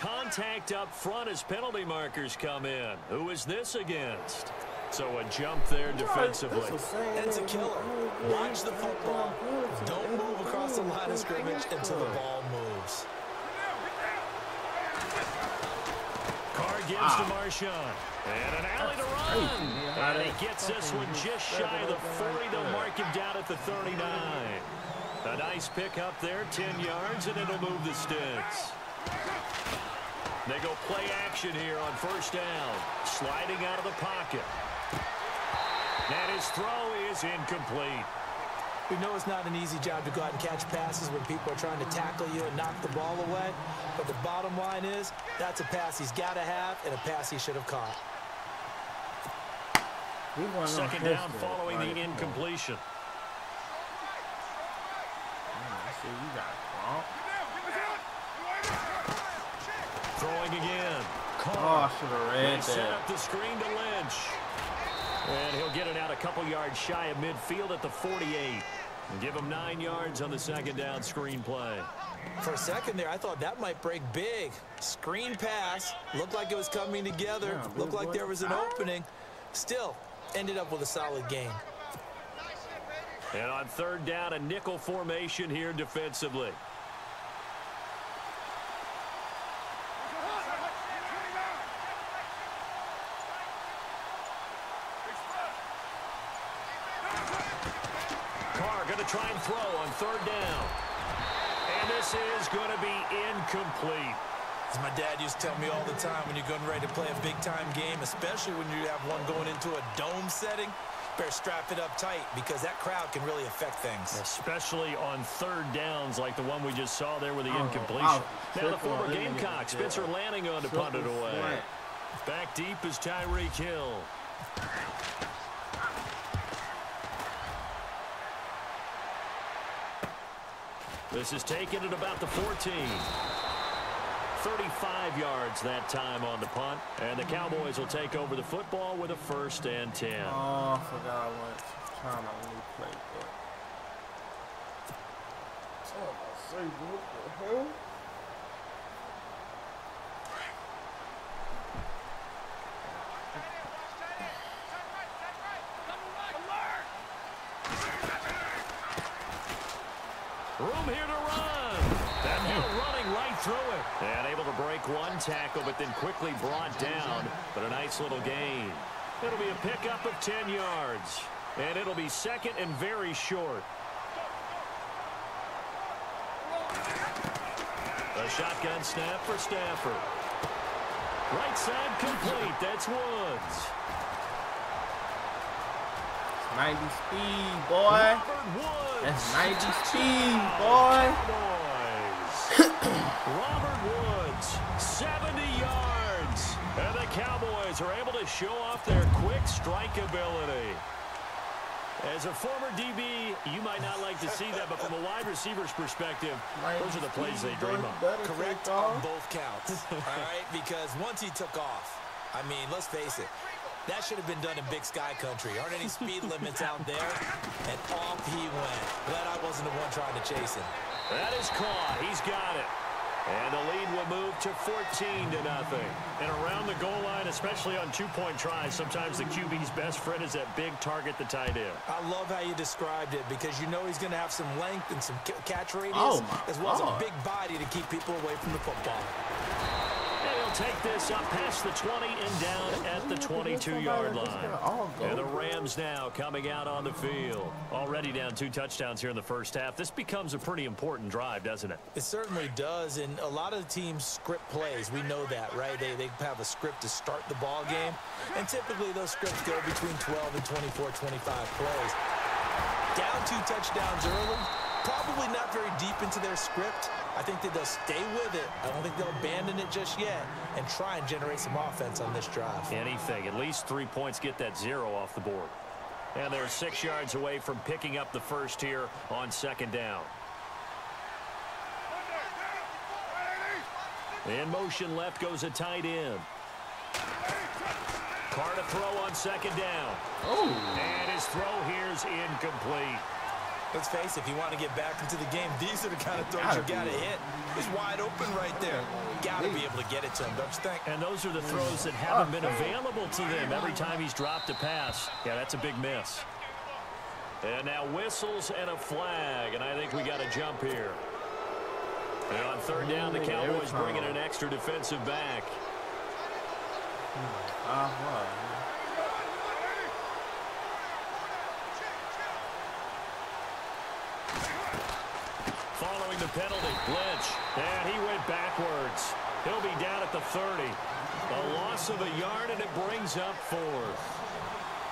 contact up front as penalty markers come in. Who is this against? So a jump there defensively. It's a killer. Watch the football. Don't move across the line of scrimmage until the ball moves. Carr gives to Marshawn. And an alley to run. And he gets this one just shy of the 40. They'll mark him down at the 39. A nice pick up there, 10 yards, and it'll move the sticks. They go play action here on first down. Sliding out of the pocket. And his throw is incomplete. We know it's not an easy job to go out and catch passes when people are trying to tackle you and knock the ball away. But the bottom line is, that's a pass he's got to have and a pass he should have caught. Second down following the incompletion. Throwing again. Oh, I should have read that. Set up the screen to Lynch. And he'll get it out a couple yards shy of midfield at the 48. And give him 9 yards on the second down screen play. For a second there, I thought that might break big. Screen pass. Looked like it was coming together. Looked like there was an opening. Still, ended up with a solid gain. And on third down, a nickel formation here defensively. Try and throw on third down. And this is going to be incomplete. As my dad used to tell me all the time, when you're getting ready to play a big-time game, especially when you have one going into a dome setting, better strap it up tight because that crowd can really affect things. Especially on third downs like the one we just saw there with the incompletion. Now the former Gamecock, Spencer Lanningon to punt it away. Back deep is Tyreek Hill. This is taken at about the 14. 35 yards that time on the punt. And the Cowboys will take over the football with a 1st and 10. Oh, I forgot I was trying to replay that. Oh, say what the hell? Room here to run. And now running right through it. And able to break one tackle, but then quickly brought down. But a nice little gain. It'll be a pickup of 10 yards. And it'll be second and very short. A shotgun snap for Stafford. Right side complete. That's Woods. 90 speed, boy. That's 90 speed, boy. Robert Woods, 70 yards. And the Cowboys are able to show off their quick strike ability. As a former DB, you might not like to see that, but from a wide receiver's perspective, those are the plays they dream of. Correct on both counts, all right? Because once he took off, I mean, let's face it, that should have been done in Big Sky Country. Aren't any speed limits out there? And off he went. Glad I wasn't the one trying to chase him. That is caught. He's got it. And the lead will move to 14-0. And around the goal line, especially on two-point tries, sometimes the QB's best friend is that big target, the tight end. I love how you described it because you know he's going to have some length and some catch radius, as well as a big body to keep people away from the football. Take this up past the 20 and down at the 22-yard line. And the Rams now coming out on the field. Already down 2 touchdowns here in the first half. This becomes a pretty important drive, doesn't it? It certainly does, and a lot of the teams script plays. We know that, right? They have a script to start the ball game, and typically those scripts go between 12 and 24, 25 plays. Down 2 touchdowns early, probably not very deep into their script. I think that they'll stay with it. I don't think they'll abandon it just yet and try and generate some offense on this drive. Anything. At least 3 points, get that 0 off the board. And they're 6 yards away from picking up the first here on second down. In motion left goes a tight end. Carr to throw on second down. And his throw here is incomplete. Let's face it, if you want to get back into the game, these are the kind of throws you got to hit. He's wide open right there. Got to be able to get it to him, don't you think? And those are the throws that haven't been available to them every time he's dropped a pass. Yeah, that's a big miss. And now whistles and a flag, and I think we got a jump here. And on third down, the Cowboys bring in an extra defensive back. Following the penalty, Lynch, and he went backwards. He'll be down at the 30. A loss of a yard, and it brings up fourth.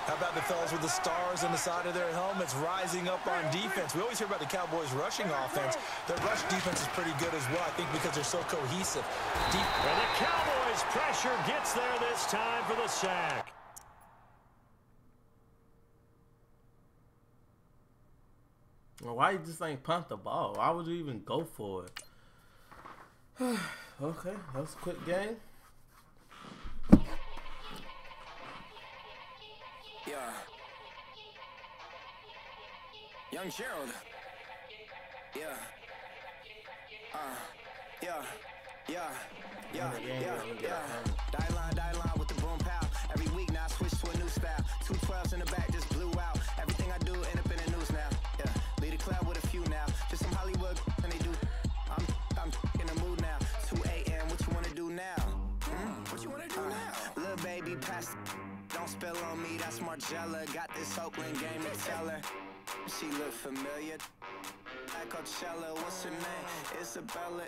How about the fellas with the stars on the side of their helmets rising up on defense? We always hear about the Cowboys' rushing offense. Their rush defense is pretty good as well, I think, because they're so cohesive. And the Cowboys' pressure gets there this time for the sack. Well, why you just ain't punt the ball? Why would you even go for it? Okay, that was a quick game. Yeah. Young Gerald. Yeah. Die line with the boom pow. Every week now I switch to a new style. 212s in the back just blew out. Everything I do end up in the news now. Yeah. Lead a club with a few now. Just some Hollywood and they do. I'm in the mood now. 2 a.m. What you wanna do now? What you wanna do now? Little baby pass. Don't spill on me, that's Margella. Got this Oakland game to tell her. She look familiar. Like Coachella, what's her name? Isabella,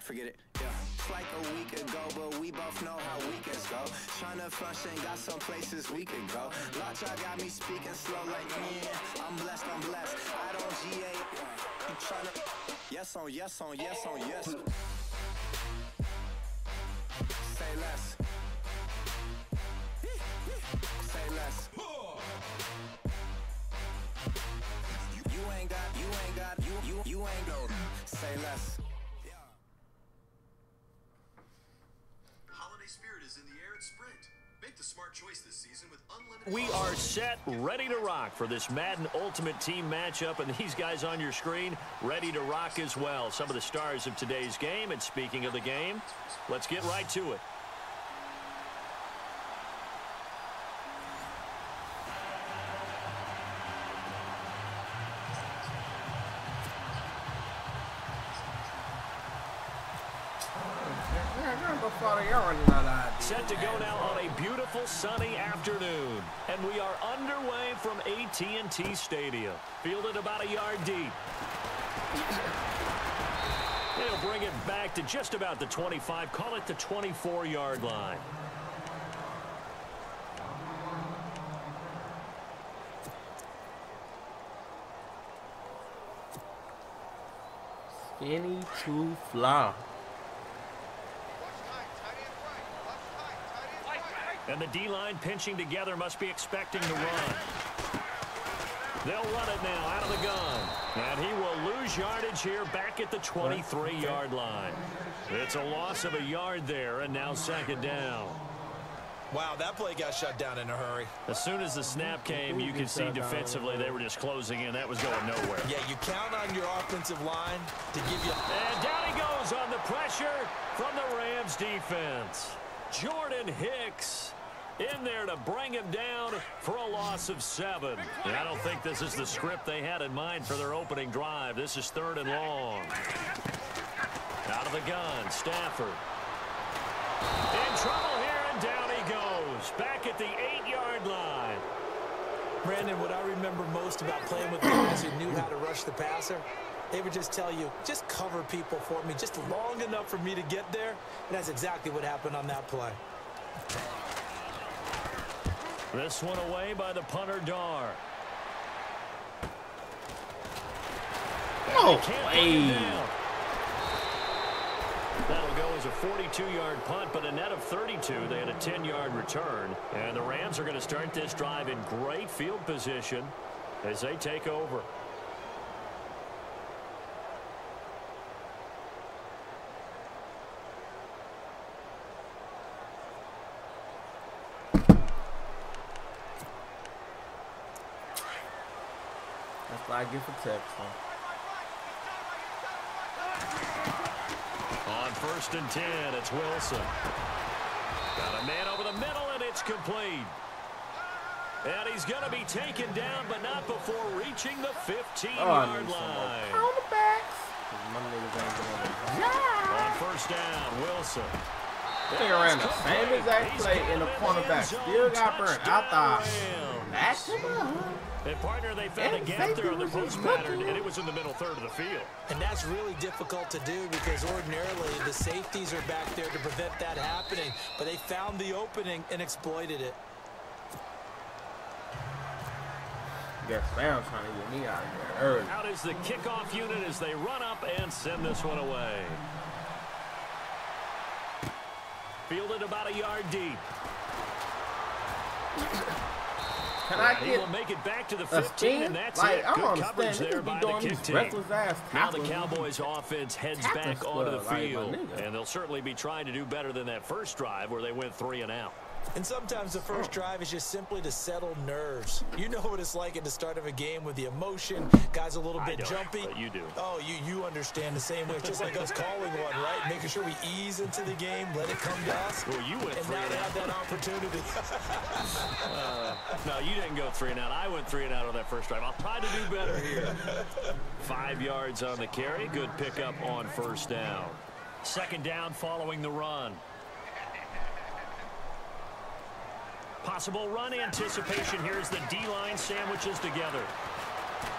forget it, yeah. It's like a week ago, but we both know how weekends go. Tryna function, got some places we could go. Lot y'all got me speaking slow like, yeah. I'm blessed. I don't GA. You tryna, yes on yes. Say less. Say less. You ain't got, say less. Holiday spirit is in the air at Sprint. Make the smart choice this season with unlimited. We are set, ready to rock for this Madden Ultimate Team matchup, and these guys on your screen ready to rock as well. Some of the stars of today's game, and speaking of the game, let's get right to it. Set to go now on a beautiful sunny afternoon. And we are underway from AT&T Stadium. Fielded about a yard deep. They'll bring it back to just about the 25. Call it the 24-yard line. Skinny to fly. And the D-line pinching together must be expecting to run. They'll run it now out of the gun. And he will lose yardage here back at the 23-yard line. It's a loss of a yard there, and now second down. Wow, that play got shut down in a hurry. As soon as the snap came, you could see defensively they were just closing in. That was going nowhere. Yeah, you count on your offensive line to give you... And down he goes on the pressure from the Rams defense. Jordan Hicks in there to bring him down for a loss of 7. And I don't think this is the script they had in mind for their opening drive. This is 3rd and long. Out of the gun, Stafford. In trouble here, and down he goes. Back at the 8-yard line. Brandon, what I remember most about playing with guys who knew how to rush the passer, they would just tell you, just cover people for me, just long enough for me to get there. And that's exactly what happened on that play. This one away by the punter, Dar. No way. That'll go as a 42-yard punt, but a net of 32. They had a 10-yard return. And the Rams are going to start this drive in great field position as they take over. what I get for texting. On 1st and 10, it's Wilson. Got a man over the middle, and it's complete. And he's going to be taken down, but not before reaching the 15-yard line. Counterbacks. On 1st down, Wilson. They ran the same exact play, and the cornerback still got burned. I thought, that's him up. And partner, they found a gap there on the post pattern, and it was in the middle third of the field. And that's really difficult to do because ordinarily the safeties are back there to prevent that happening, but they found the opening and exploited it. Guess Sam's trying to get me out of here early. Out is the kickoff unit as they run up and send this one away. Fielded about a yard deep. Can I get will make it back to the 15, and that's it. Good coverage there by the kick team. Now the Cowboys offense heads back onto the field, and they'll certainly be trying to do better than that first drive where they went 3 and out. And sometimes the first drive is just simply to settle nerves. You know what it's like at the start of a game with the emotion. Guys a little bit jumpy. But you do. Oh, you understand the same way. It's just like us calling one, right? Making sure we ease into the game, let it come to us. Well, you went 3 and and now out. they have that opportunity. No, you didn't go 3 and out. I went 3 and out on that first drive. I'll try to do better here. 5 yards on the carry. Good pickup on 1st down. 2nd down following the run. Possible run anticipation here as the D-line sandwiches together.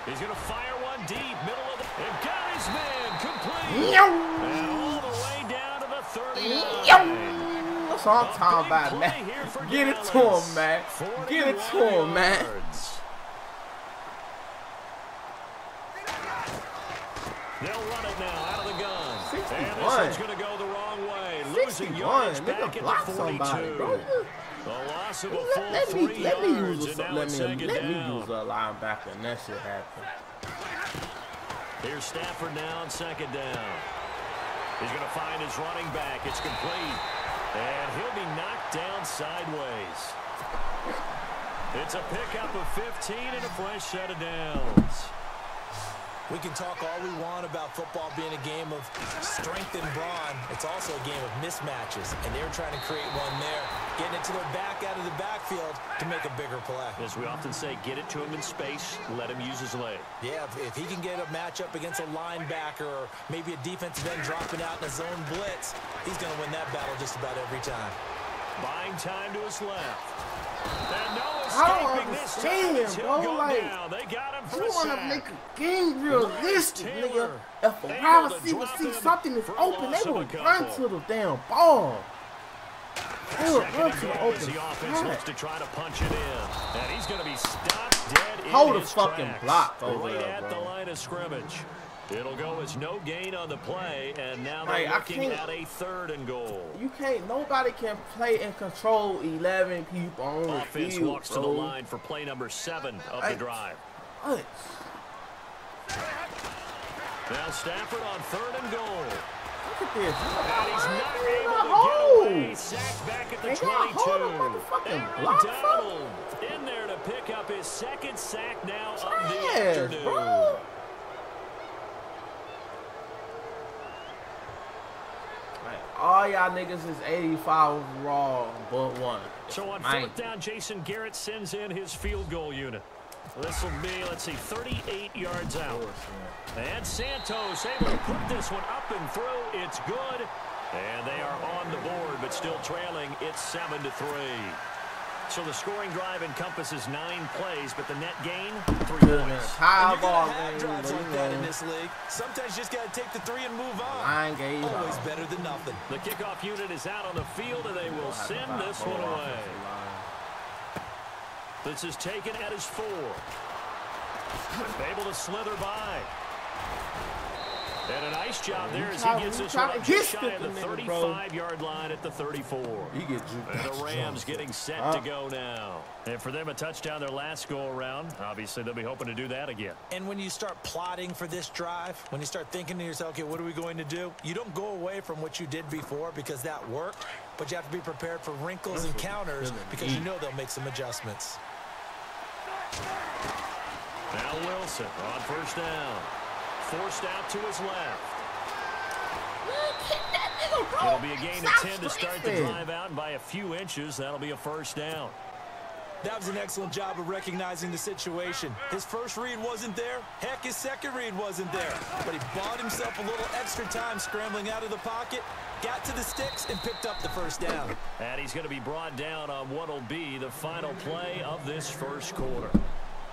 He's going to fire one deep, middle of the... And got his man complete. And all the way down to the 39. That's all I'm talking about, man. Get it to him, man. Get it to him, man. They'll run it now out of the gun. 61. And this one's going to go the wrong way. Losing yards back at the 42. The loss of a full 3 yards, and now it's 2nd down. Let me use a linebacker, and that shit happen. Here's Stafford now on 2nd down. He's going to find his running back. It's complete. And he'll be knocked down sideways. It's a pickup of 15 and a fresh set of downs. We can talk all we want about football being a game of strength and brawn. It's also a game of mismatches, and they're trying to create one there, getting it to their back out of the backfield to make a bigger play. As we often say, get it to him in space, let him use his leg. Yeah, if he can get a matchup against a linebacker or maybe a defensive end dropping out in a zone blitz, he's going to win that battle just about every time. Buying time to his left. And no escaping this time as he'll go down. They got him for a sack. You want to make a game realistic, nigga. If a wide receiver sees something that's open, they will run to the damn ball. They will run to the open. The offense looks to try to punch it in. And he's going to be stopped dead in Hold the his fucking tracks. block over Right there, at bro. the line of scrimmage. It'll go as no gain on the play, and now Hey, they're looking at a 3rd and goal. You can't. Nobody can play and control 11 people on the Offense field, walks to the line for play number 7 of the drive. What? Now Stafford on 3rd and goal. Look at this. And he's not They able got to hold. get away. Sacked back at the They 22. got hold of motherfucking Aaron block, Donald in there to pick up his 2nd sack now of the Yes, afternoon. bro. All y'all niggas is 85 overall, but one. So on 4th down, Jason Garrett sends in his field goal unit. This will be, let's see, 38 yards out. And Santos able to put this one up and through. It's good. And they are on the board, but still trailing. It's 7-3. So the scoring drive encompasses 9 plays, but the net gain, 3 points. High And you're ball gonna have game. drives like that in this league. Sometimes you just got to take the 3 and move on. Line gave Always up. better than nothing. The kickoff unit is out on the field, and they will send this one away. This is taken at his 4. Able to slither by. And a nice job there as he gets this one up just shy of the 35-yard line at the 34. You get And the Rams getting set to go now. And for them, a touchdown their last go-around. Obviously, they'll be hoping to do that again. And when you start plotting for this drive, when you start thinking to yourself, okay, what are we going to do? You don't go away from what you did before because that worked, but you have to be prepared for wrinkles and counters because you know they'll make some adjustments. Now Wilson on first down. Forced out to his left. It'll be a gain of 10 to start the drive out, and by a few inches, that'll be a first down. That was an excellent job of recognizing the situation. His first read wasn't there. Heck, his second read wasn't there. But he bought himself a little extra time scrambling out of the pocket, got to the sticks, and picked up the first down. And he's going to be brought down on what'll be the final play of this first quarter.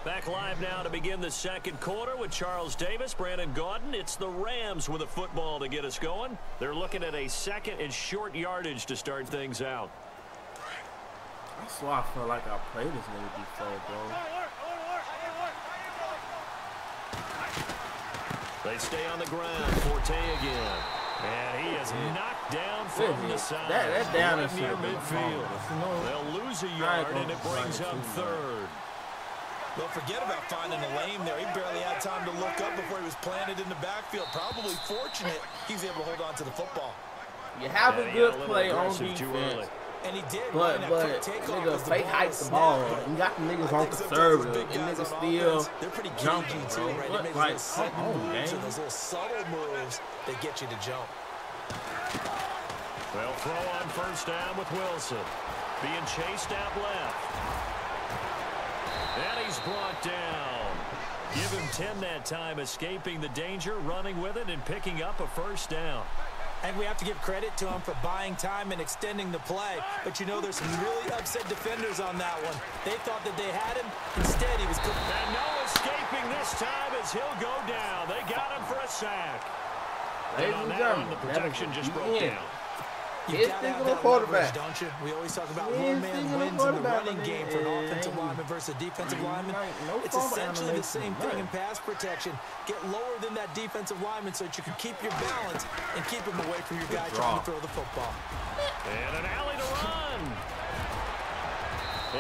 Back live now to begin the second quarter with Charles Davis, Brandon Gaudin. It's the Rams with a football to get us going. They're looking at a second and short yardage to start things out. That's why I feel like I played this nigga before, bro. They stay on the ground. Forte again. And he is knocked down from the side. That down is near midfield. They'll lose a yard, and it brings up third. Well, forget about finding a lane there. He barely had time to look up before he was planted in the backfield. Probably fortunate he's able to hold on to the football. You have a good play on defense. And he did. But nigga, fake hike the ball. You got the niggas on conservative, and niggas still they're pretty jumping, too, right? Like, come on, man. Those little subtle moves that get you to jump. They'll throw on first down with Wilson. Being chased out left. And he's brought down. Give him 10 that time, escaping the danger, running with it, and picking up a first down. And we have to give credit to him for buying time and extending the play. But you know, there's some really upset defenders on that one. They thought that they had him. Instead, he was cooking. And no escaping this time as he'll go down. They got him for a sack. And on that one, the protection just broke down. You got to have that leverage, don't you? We always talk about one-man wins in the running game for an offensive lineman versus a defensive lineman. It's essentially the same thing in pass protection. Get lower than that defensive lineman so that you can keep your balance and keep him away from your guy trying to throw the football. And an alley to run.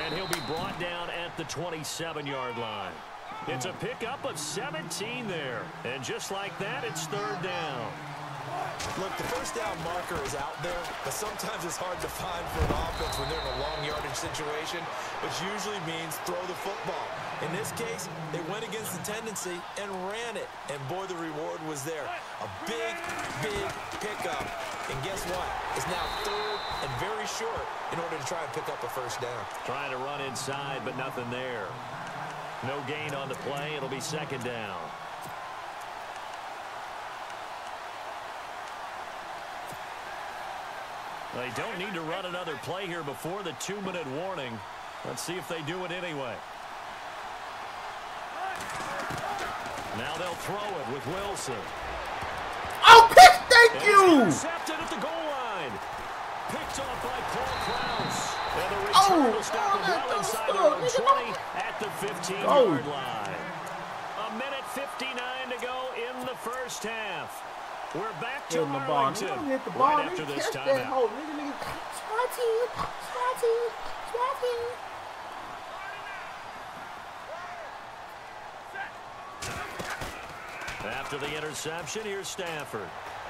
And he'll be brought down at the 27-yard line. It's a pickup of 17 there. And just like that, it's third down. Look, the first down marker is out there, but sometimes it's hard to find for an offense when they're in a long yardage situation, which usually means throw the football. In this case, they went against the tendency and ran it, and boy, the reward was there. A big, big pickup, and guess what? It's now third and very short in order to try and pick up a first down. Trying to run inside, but nothing there. No gain on the play. It'll be second down. They don't need to run another play here before the 2-minute warning. Let's see if they do it anyway. Now they'll throw it with Wilson. Oh, pitch, thank you! Intercepted at the goal line. Picked off by Paul Krause. And the return will stop him well inside their own 20 at the 15-yard line. A minute 59 to go in the first half. We're back to Arlington right after this timeout. After the interception, here's Stafford.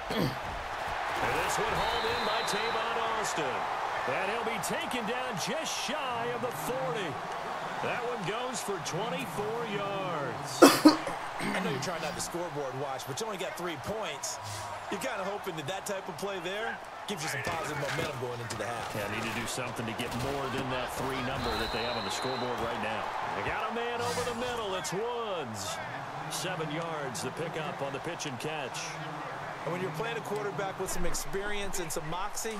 And this one hauled in by Tavon Austin. And he'll be taken down just shy of the 40. That one goes for 24 yards. I know you're trying not to scoreboard watch, but you only got 3 points. You're kind of hoping that type of play there gives you some positive momentum going into the half. Yeah, need to do something to get more than that 3 number that they have on the scoreboard right now. They got a man over the middle. It's Woods. 7 yards, the pickup on the pitch and catch. And when you're playing a quarterback with some experience and some moxie,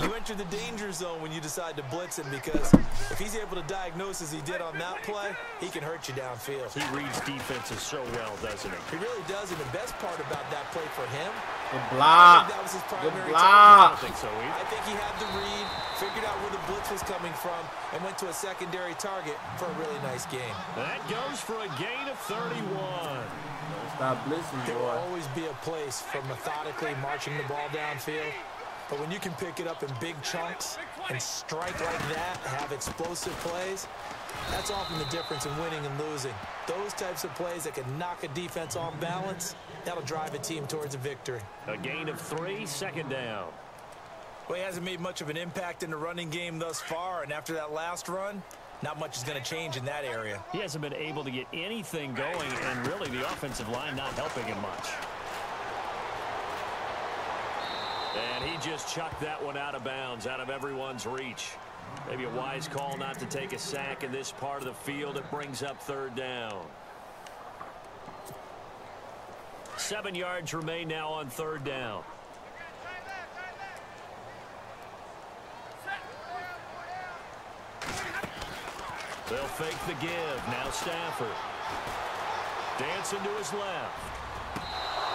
you enter the danger zone when you decide to blitz him, because if he's able to diagnose as he did on that play, he can hurt you downfield. He reads defenses so well, doesn't he? He really does, and the best part about that play for him, good block. that was his primary block. I don't think so either. I think he had the read, figured out where the blitz was coming from, and went to a secondary target for a really nice game. That goes for a gain of 31. Stop blitzing, boy. There will always be a place for methodically marching the ball downfield. But when you can pick it up in big chunks and strike like that, have explosive plays, that's often the difference in winning and losing. Those types of plays that can knock a defense off balance, that'll drive a team towards a victory. A gain of 3, second down. Well, he hasn't made much of an impact in the running game thus far, and after that last run, Not much is going to change in that area. He hasn't been able to get anything going, and really the offensive line not helping him much. And he just chucked that one out of bounds, out of everyone's reach. Maybe a wise call not to take a sack in this part of the field. It brings up third down. 7 yards remain now on third down. They'll fake the give. Now Stafford. Dancing to his left.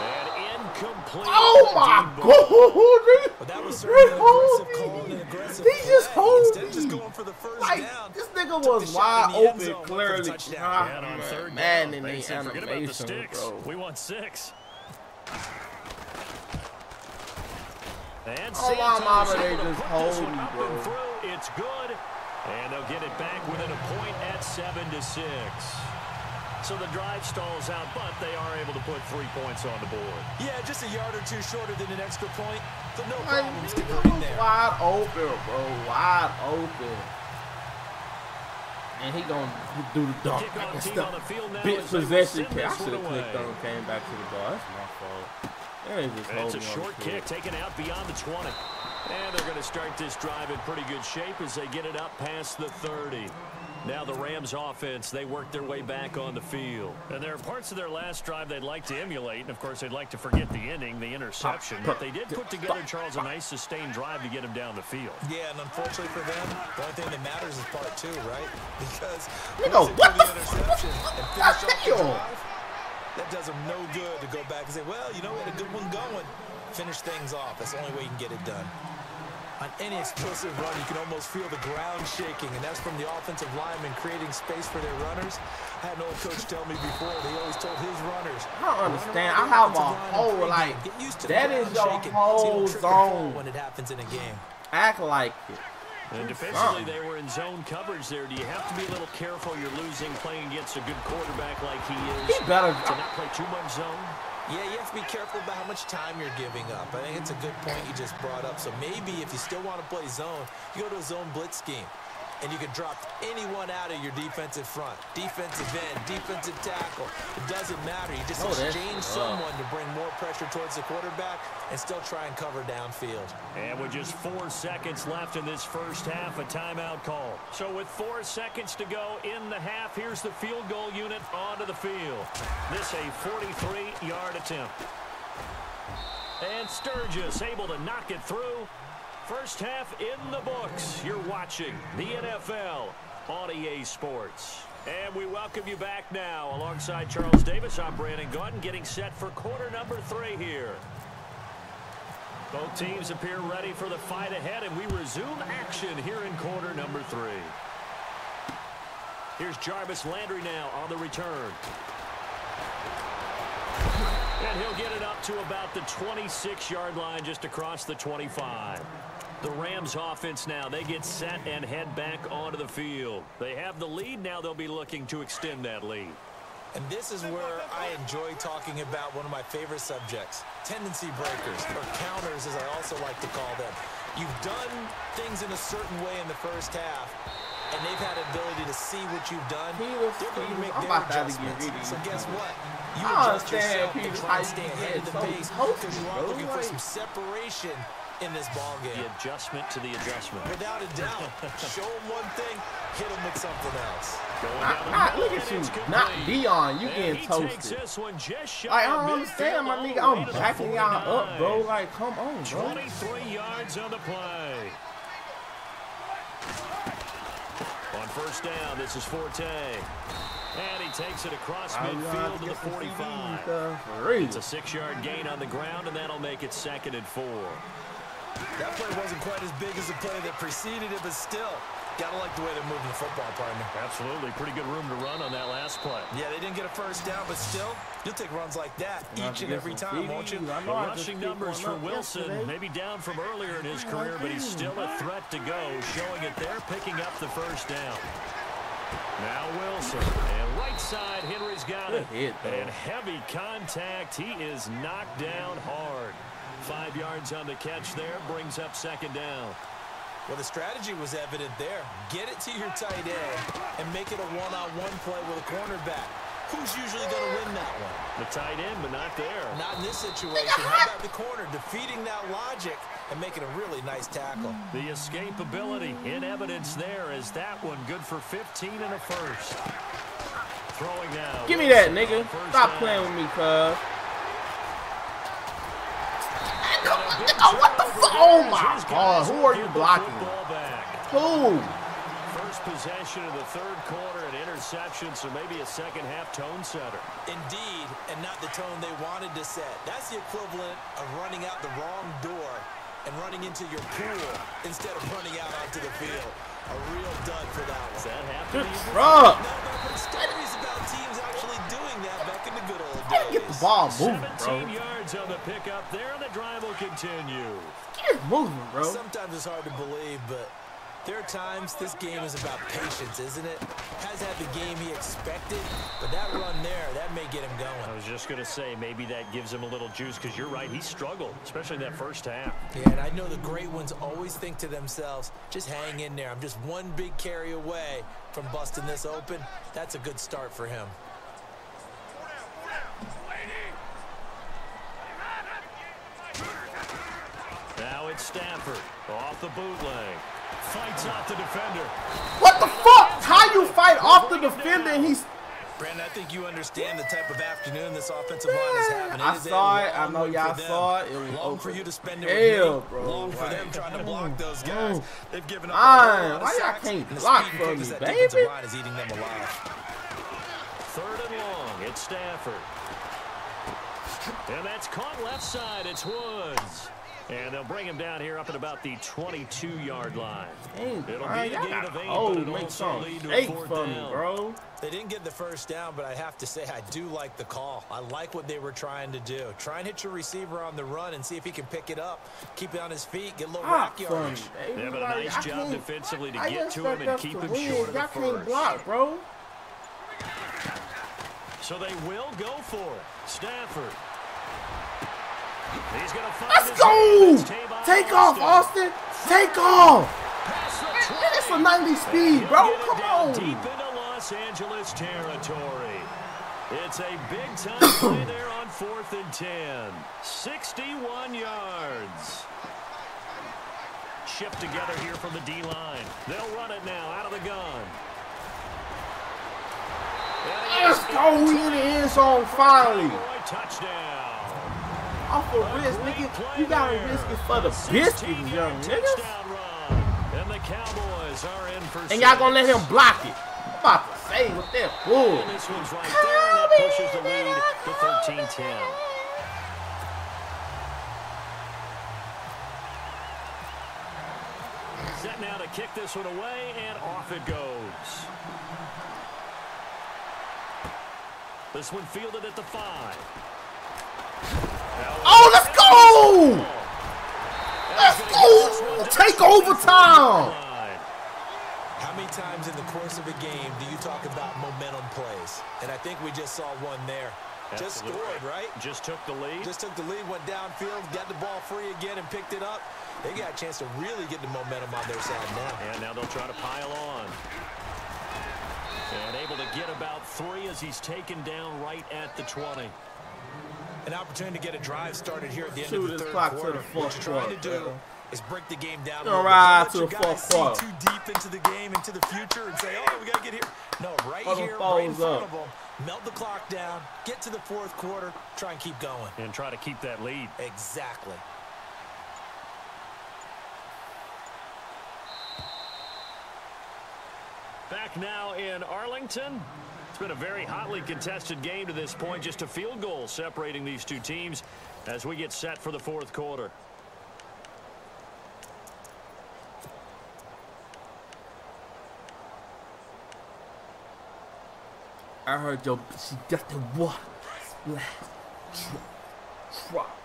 And incomplete. Oh my God! But that was certainly an aggressive call and an aggressive He just hold Instead me. of just going for the first Like, down, this nigga was wide open, clearly. And on third Man, down, in they the said, forget about the animation, sticks. bro. We want 6. And Oh my mama, Santos they able to just put hold this one me, up bro. and through. It's good. And they'll get it back within a point at 7-6. So the drive stalls out, but they are able to put 3 points on the board. yeah, just a yard or two shorter than an extra point. So no Like, problems he converting was there. wide open, bro. Wide open. And he gonna do the dunk. Kickoff team on the field now Bit as they will possession send kick. I this should one have clicked away. on and came back to the ball. That's my fault. They just And hold it's a me on short the kick taken out beyond the 20. And they're going to start this drive in pretty good shape as they get it up past the 30. Now the Rams offense, they work their way back on the field. And there are parts of their last drive they'd like to emulate. And, of course, they'd like to forget the ending, the interception. But they did put together, Charles, a nice sustained drive to get him down the field. Yeah, and unfortunately for them, the only thing that matters is part 2, right? Because Nigga, once they what do the the interception and finish off the Damn. drive, that does them no good to go back and say, well, you know, we had a good one going. Finish things off. That's the only way you can get it done. On any explosive run, you can almost feel the ground shaking, and that's from the offensive linemen creating space for their runners. I had an old coach tell me before, they always told his runners, I don't understand. I have a whole, like, get used to that the is ground your shaking, whole so you don't trip and fall zone. when it happens in a game. Act like it. And defensively, they were in zone coverage there. Do you have to be a little careful? You're losing playing against a good quarterback like he is. He better. To not play too much zone. Yeah, you have to be careful about how much time you're giving up. I think it's a good point you just brought up. So maybe if you still want to play zone, you go to a zone blitz scheme. And you can drop anyone out of your defensive front. Defensive end, defensive tackle. It doesn't matter. You just exchange someone to bring more pressure towards the quarterback and still try and cover downfield. And with just 4 seconds left in this first half, a timeout call. So with 4 seconds to go in the half, here's the field goal unit onto the field. This a 43-yard attempt. And Sturgis able to knock it through. First half in the books. You're watching the NFL on EA Sports. And we welcome you back now. Alongside Charles Davis, I'm Brandon Gordon, getting set for quarter number 3 here. Both teams appear ready for the fight ahead, and we resume action here in quarter number 3. Here's Jarvis Landry now on the return. And he'll get it up to about the 26-yard line, just across the 25. The Rams offense now, they get set and head back onto the field. They have the lead. Now they'll be looking to extend that lead. And this is where I enjoy talking about one of my favorite subjects, tendency breakers, or counters as I also like to call them. You've done things in a certain way in the first half, and they've had the ability to see what you've done. They're going to make their adjustments. So guess what? You adjust yourself and try and stay ahead of the pace because you are looking for some separation in this ball game. The adjustment to the adjustment. Without a doubt. Show them one thing, hit them with something else. Look at you. Not Dion. You getting toasted. Like, I don't understand, my nigga. I'm backing y'all up, bro. Like, come on, bro. 23 yards on the play. On first down, this is Forte. And he takes it across midfield to the 45. It's a 6-yard gain on the ground, and that'll make it 2nd and 4. That play wasn't quite as big as the play that preceded it, but still, gotta like the way they're moving the football, partner. Absolutely. Pretty good room to run on that last play. Yeah, they didn't get a first down, but still, you'll take runs like that each and every time, won't you? The rushing numbers for Wilson, maybe down from earlier in his career, but he's still a threat to go, showing it there, picking up the first down. Now Wilson, and right side, Henry's got it. And heavy contact. He is knocked down hard. 5 yards on the catch there, brings up 2nd down. Well, the strategy was evident there. Get it to your tight end and make it a one-on-one play with a cornerback. Who's usually going to win that one? The tight end, but not there. Not in this situation. How about the corner defeating that logic and making a really nice tackle? The escapability in evidence there as that one good for 15 and a first. Throwing now. Give me that, nigga. Stop playing with me, cuz. What the fuck? Oh my God. Who are you blocking? Who? First possession of the third quarter, an interception, so maybe a second half tone setter. Indeed, and not the tone they wanted to set. That's the equivalent of running out the wrong door and running into your pool instead of running out onto the field. A real dud for that one. Does that happen? Good truck. No, but stories about teams actually doing that back in the good old days. Get the ball moving, bro. 17 yards on the pickup there, and the drive will continue. Get it moving, bro. Sometimes it's hard to believe, but there are times this game is about patience, isn't it? Has had the game he expected, but that run there, that may get him going. I was just going to say, maybe that gives him a little juice, because you're right, he struggled, especially in that first half. Yeah, and I know the great ones always think to themselves, just hang in there. I'm just one big carry away from busting this open. That's a good start for him. Now it's Stafford off the bootleg. Fights off the defender. What the fuck? How you fight off the defender and he's... Brandon, I think you understand the type of afternoon this offensive line is having. I saw it. I know y'all saw it. It was long for open. you to spend it Hell, with me. bro. Long for them trying to block those guys. They've given up Why a lot of sacks, y'all can't and the block speed for and me, quickness that baby? defensive line is eating them alive. Third and long. It's Stafford. And that's caught left side. It's Woods. And they'll bring him down here up at about the 22-yard line. Dang, It'll bro, be a y'all gain got of 8, oh, but it'll make also some lead to a shake fourth for me, down. bro. They didn't get the first down, but I have to say I do like the call. I like what they were trying to do. Try and hit your receiver on the run and see if he can pick it up. Keep it on his feet, get a little rack yardage. Yeah, but a nice job defensively to get to him and keep him win. short of the Y'all can't first. block, bro. So they will go for it. Stafford. He's gonna find Let's his go! man. Take off, Austin. Take off. Man, it's a 90 speed, bro. Come on. Deep into Los Angeles territory. It's a big-time play there on 4th and 10. 61 yards. Shift together here from the D-line. They'll run it now out of the gun. Let's go. We in the end zone finally. Touchdown. Off a risk, nigga. You gotta risk it for the biscuits, young niggas. And the Cowboys are in for And y'all gonna let him block it. I'm about to say with that bull. And this one's right there, and that pushes the lead to 13-10. Set now to kick this one away, and off it goes. This one fielded at the 5. Oh, let's go! Let's go! Take overtime! How many times in the course of a game do you talk about momentum plays? And I think we just saw one there. Just scored, right? Just took the lead. Just took the lead, went downfield, got the ball free again, and picked it up. They got a chance to really get the momentum on their side now. And now they'll try to pile on. And able to get about 3 as he's taken down right at the 20. An opportunity to get a drive started here at the end Shoot of the this third clock quarter. to the What fourth you're trying quarter, to do bro. is break the game down. Gonna ride to Don't the let your fourth guys quarter. see too deep into the game, into the future, and say, "Oh, we gotta get here." No, right Hold them here, right in balls front up. of them. Melt the clock down. Get to the fourth quarter. Try and keep going. And try to keep that lead. Exactly. Back now in Arlington. It's been a very hotly contested game to this point. Just a field goal separating these two teams as we get set for the fourth quarter. I heard your she got the water. Splash. Drop.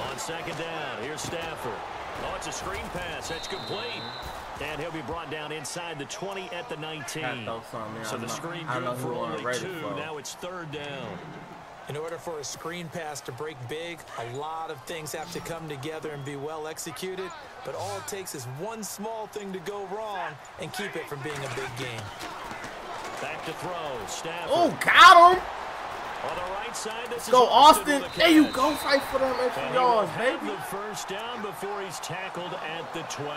On second down, here's Stafford. Oh, it's a screen pass. That's complete. And he'll be brought down inside the 20 at the 19. So the screen good for only 2. Now it's third down. In order for a screen pass to break big, a lot of things have to come together and be well executed, but all it takes is one small thing to go wrong and keep it from being a big game. Back to throw. Stafford. Oh, got him. On the right side, this Go, is Austin. with a There you catch. go. Fight for them extra And yards, he will have baby. the first down before he's tackled at the 12.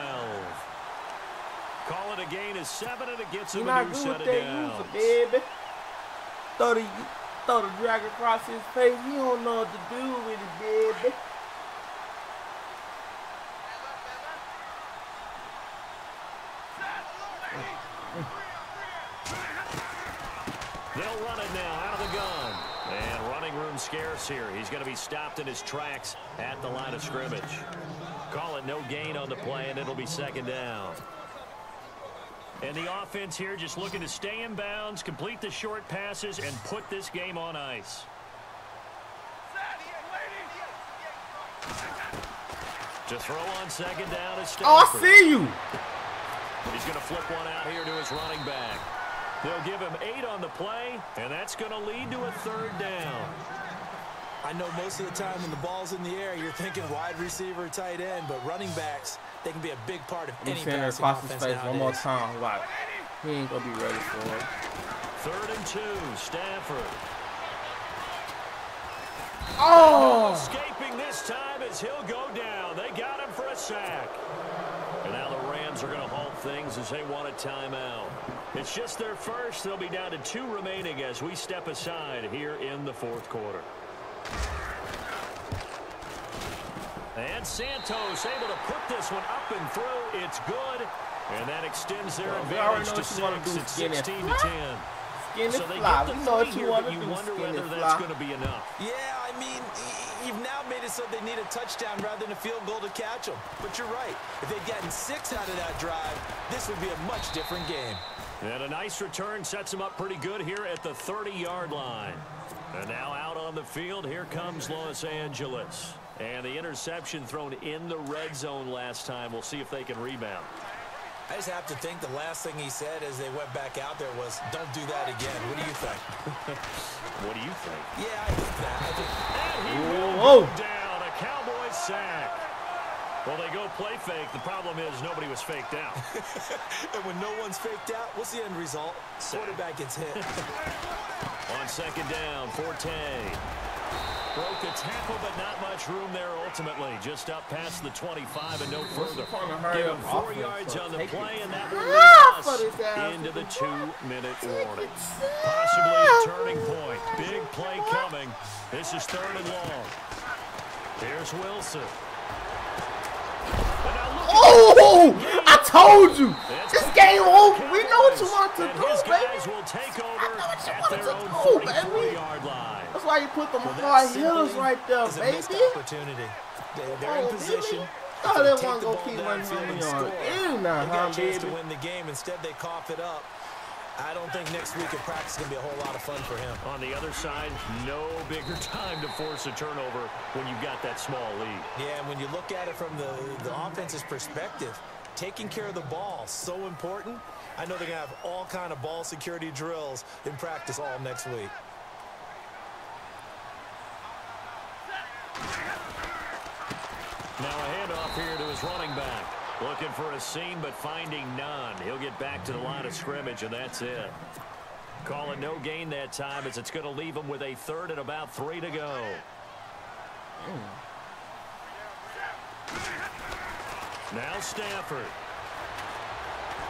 Call it a gain of 7, and it gets He him not a new good set with of that downs. user, baby. Throw the drag across his face. He don't know what to do with it, baby. They'll run it now out of the gun. And running room scarce here. He's going to be stopped in his tracks at the line of scrimmage. Call it no gain on the play, and it'll be second down. And the offense here just looking to stay in bounds, complete the short passes, and put this game on ice. To throw on second down is Stafford. Oh, I see you. He's going to flip one out here to his running back. They'll give him 8 on the play, and that's going to lead to a third down. I know most of the time when the ball's in the air, you're thinking wide receiver, tight end, but running backs, they can be a big part of any Saying passing across his offense face nowadays. one more time. Like, he ain't gonna be ready for it. 3rd and 2, Stafford. Oh! No escaping this time as he'll go down. They got him for a sack. And now the Rams are going to halt things as they want a timeout. It's just their first. They'll be down to 2 remaining as we step aside here in the 4th quarter. And Santos able to put this one up and through. It's good. And that extends their advantage to 6. It's 16 to 10. Skin So it they fly. get You the know what 3 you here, want but to you do. wonder Skin whether it that's fly. going to be enough. Yeah, I mean, you've now made it so they need a touchdown rather than a field goal to catch them. But you're right. If they'd gotten 6 out of that drive, this would be a much different game. And a nice return sets him up pretty good here at the 30-yard line. And now out on the field, here comes Los Angeles. And the interception thrown in the red zone last time. We'll see if they can rebound. I just have to think the last thing he said as they went back out there was, don't do that again. What do you think? What do you think? Yeah, I think that. I think And he will Whoa. go down. A Cowboys sack. Well, they go play fake. The problem is nobody was faked out. And when no one's faked out, what's the end result? Quarterback gets hit. On second down, Forte. Broke the tackle, but not much room there ultimately. Just up past the 25 and no further. Give him 4 yards on the play, and that will lead us into the 2-minute warning. Possibly a turning point. Big play coming. This is 3rd and long. Here's Wilson. Oh! I told you! This game over. We know what you want to And do, his baby. guys will take over at wanted their to own do, baby. 44-yard line. That's why you put them Well, that hard hitters simply right there, is a baby. missed opportunity. They're in Oh, position. baby. If Oh, they they take want the to go ball keep running downfield and on score, you now, they've got a chance to baby. win the game. Instead, they cough it up. I don't think next week at practice is going to be a whole lot of fun for him. On the other side, no bigger time to force a turnover when you've got that small lead. Yeah, and when you look at it from the offense's perspective, taking care of the ball, so important. I know they're going to have all kind of ball security drills in practice all next week. Now a handoff here to his running back. Looking for a seam, but finding none. He'll get back to the line of scrimmage, and that's it. Call it no gain that time, as it's going to leave him with a 3rd and about 3 to go. Now Stafford.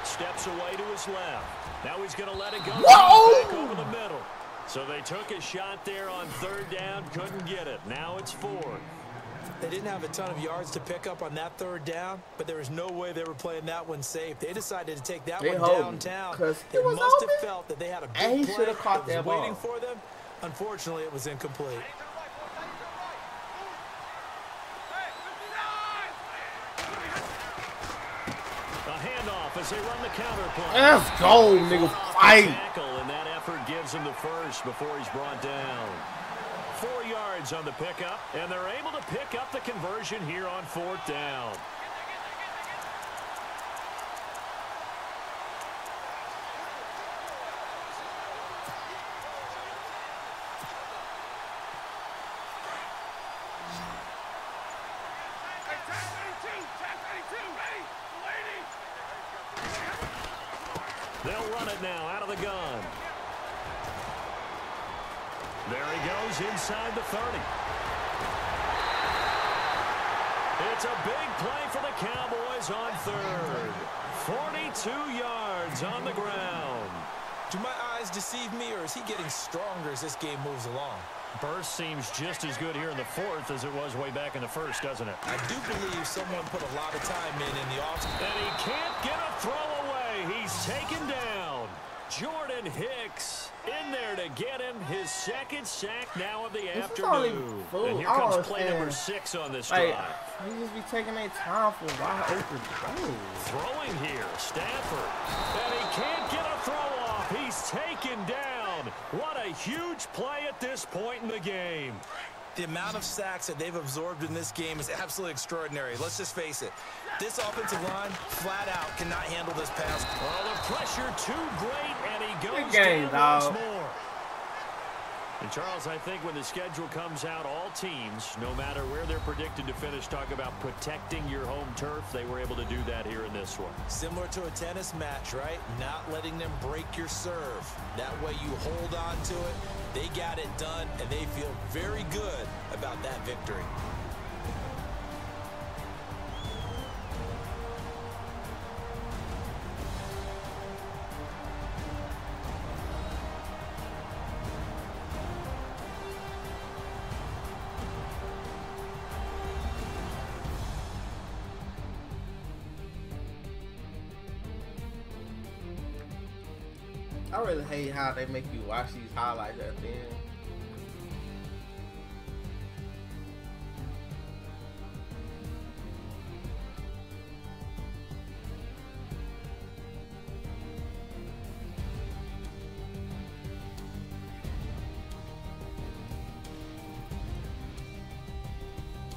Steps away to his left. Now he's going to let it go. Whoa! Back over the middle. So they took a shot there on 3rd down, couldn't get it. Now it's 4th. They didn't have a ton of yards to pick up on that 3rd down, but there was no way they were playing that one safe. They decided to take that one downtown. They was must open. have felt that they had a And big he play should have caught that was that ball. waiting for them. Unfortunately, it was incomplete. A handoff as they run the counter play. Let's go, nigga. Fight. Tackle, and that effort gives him the first before he's brought down. 4 yards on the pickup, and they're able to pick up the conversion here on 4th down. They'll run it now out of the gun. There he goes inside the 30. It's a big play for the Cowboys on third. 42 yards on the ground. Do my eyes deceive me, or is he getting stronger as this game moves along? Burst seems just as good here in the fourth as it was way back in the first, doesn't it? I do believe someone put a lot of time in the offseason. And he can't get a throw away. He's taken down. Jordan Hicks in there to get him his second sack now of the afternoon. And here comes play number 6 on this drive. He just be taking their time for wide open throws. Throwing here, Stafford. And he can't get a throw off. He's taken down. What a huge play at this point in the game. The amount of sacks that they've absorbed in this game is absolutely extraordinary. Let's just face it. This offensive line, flat out, cannot handle this pass. Well, the pressure too great, and he goes game, down dog. once more. And, Charles, I think when the schedule comes out, all teams, no matter where they're predicted to finish, talk about protecting your home turf. They were able to do that here in this one. Similar to a tennis match, right? Not letting them break your serve. That way you hold on to it. They got it done, and they feel very good about that victory. I really hate how they make you watch these highlights at the end.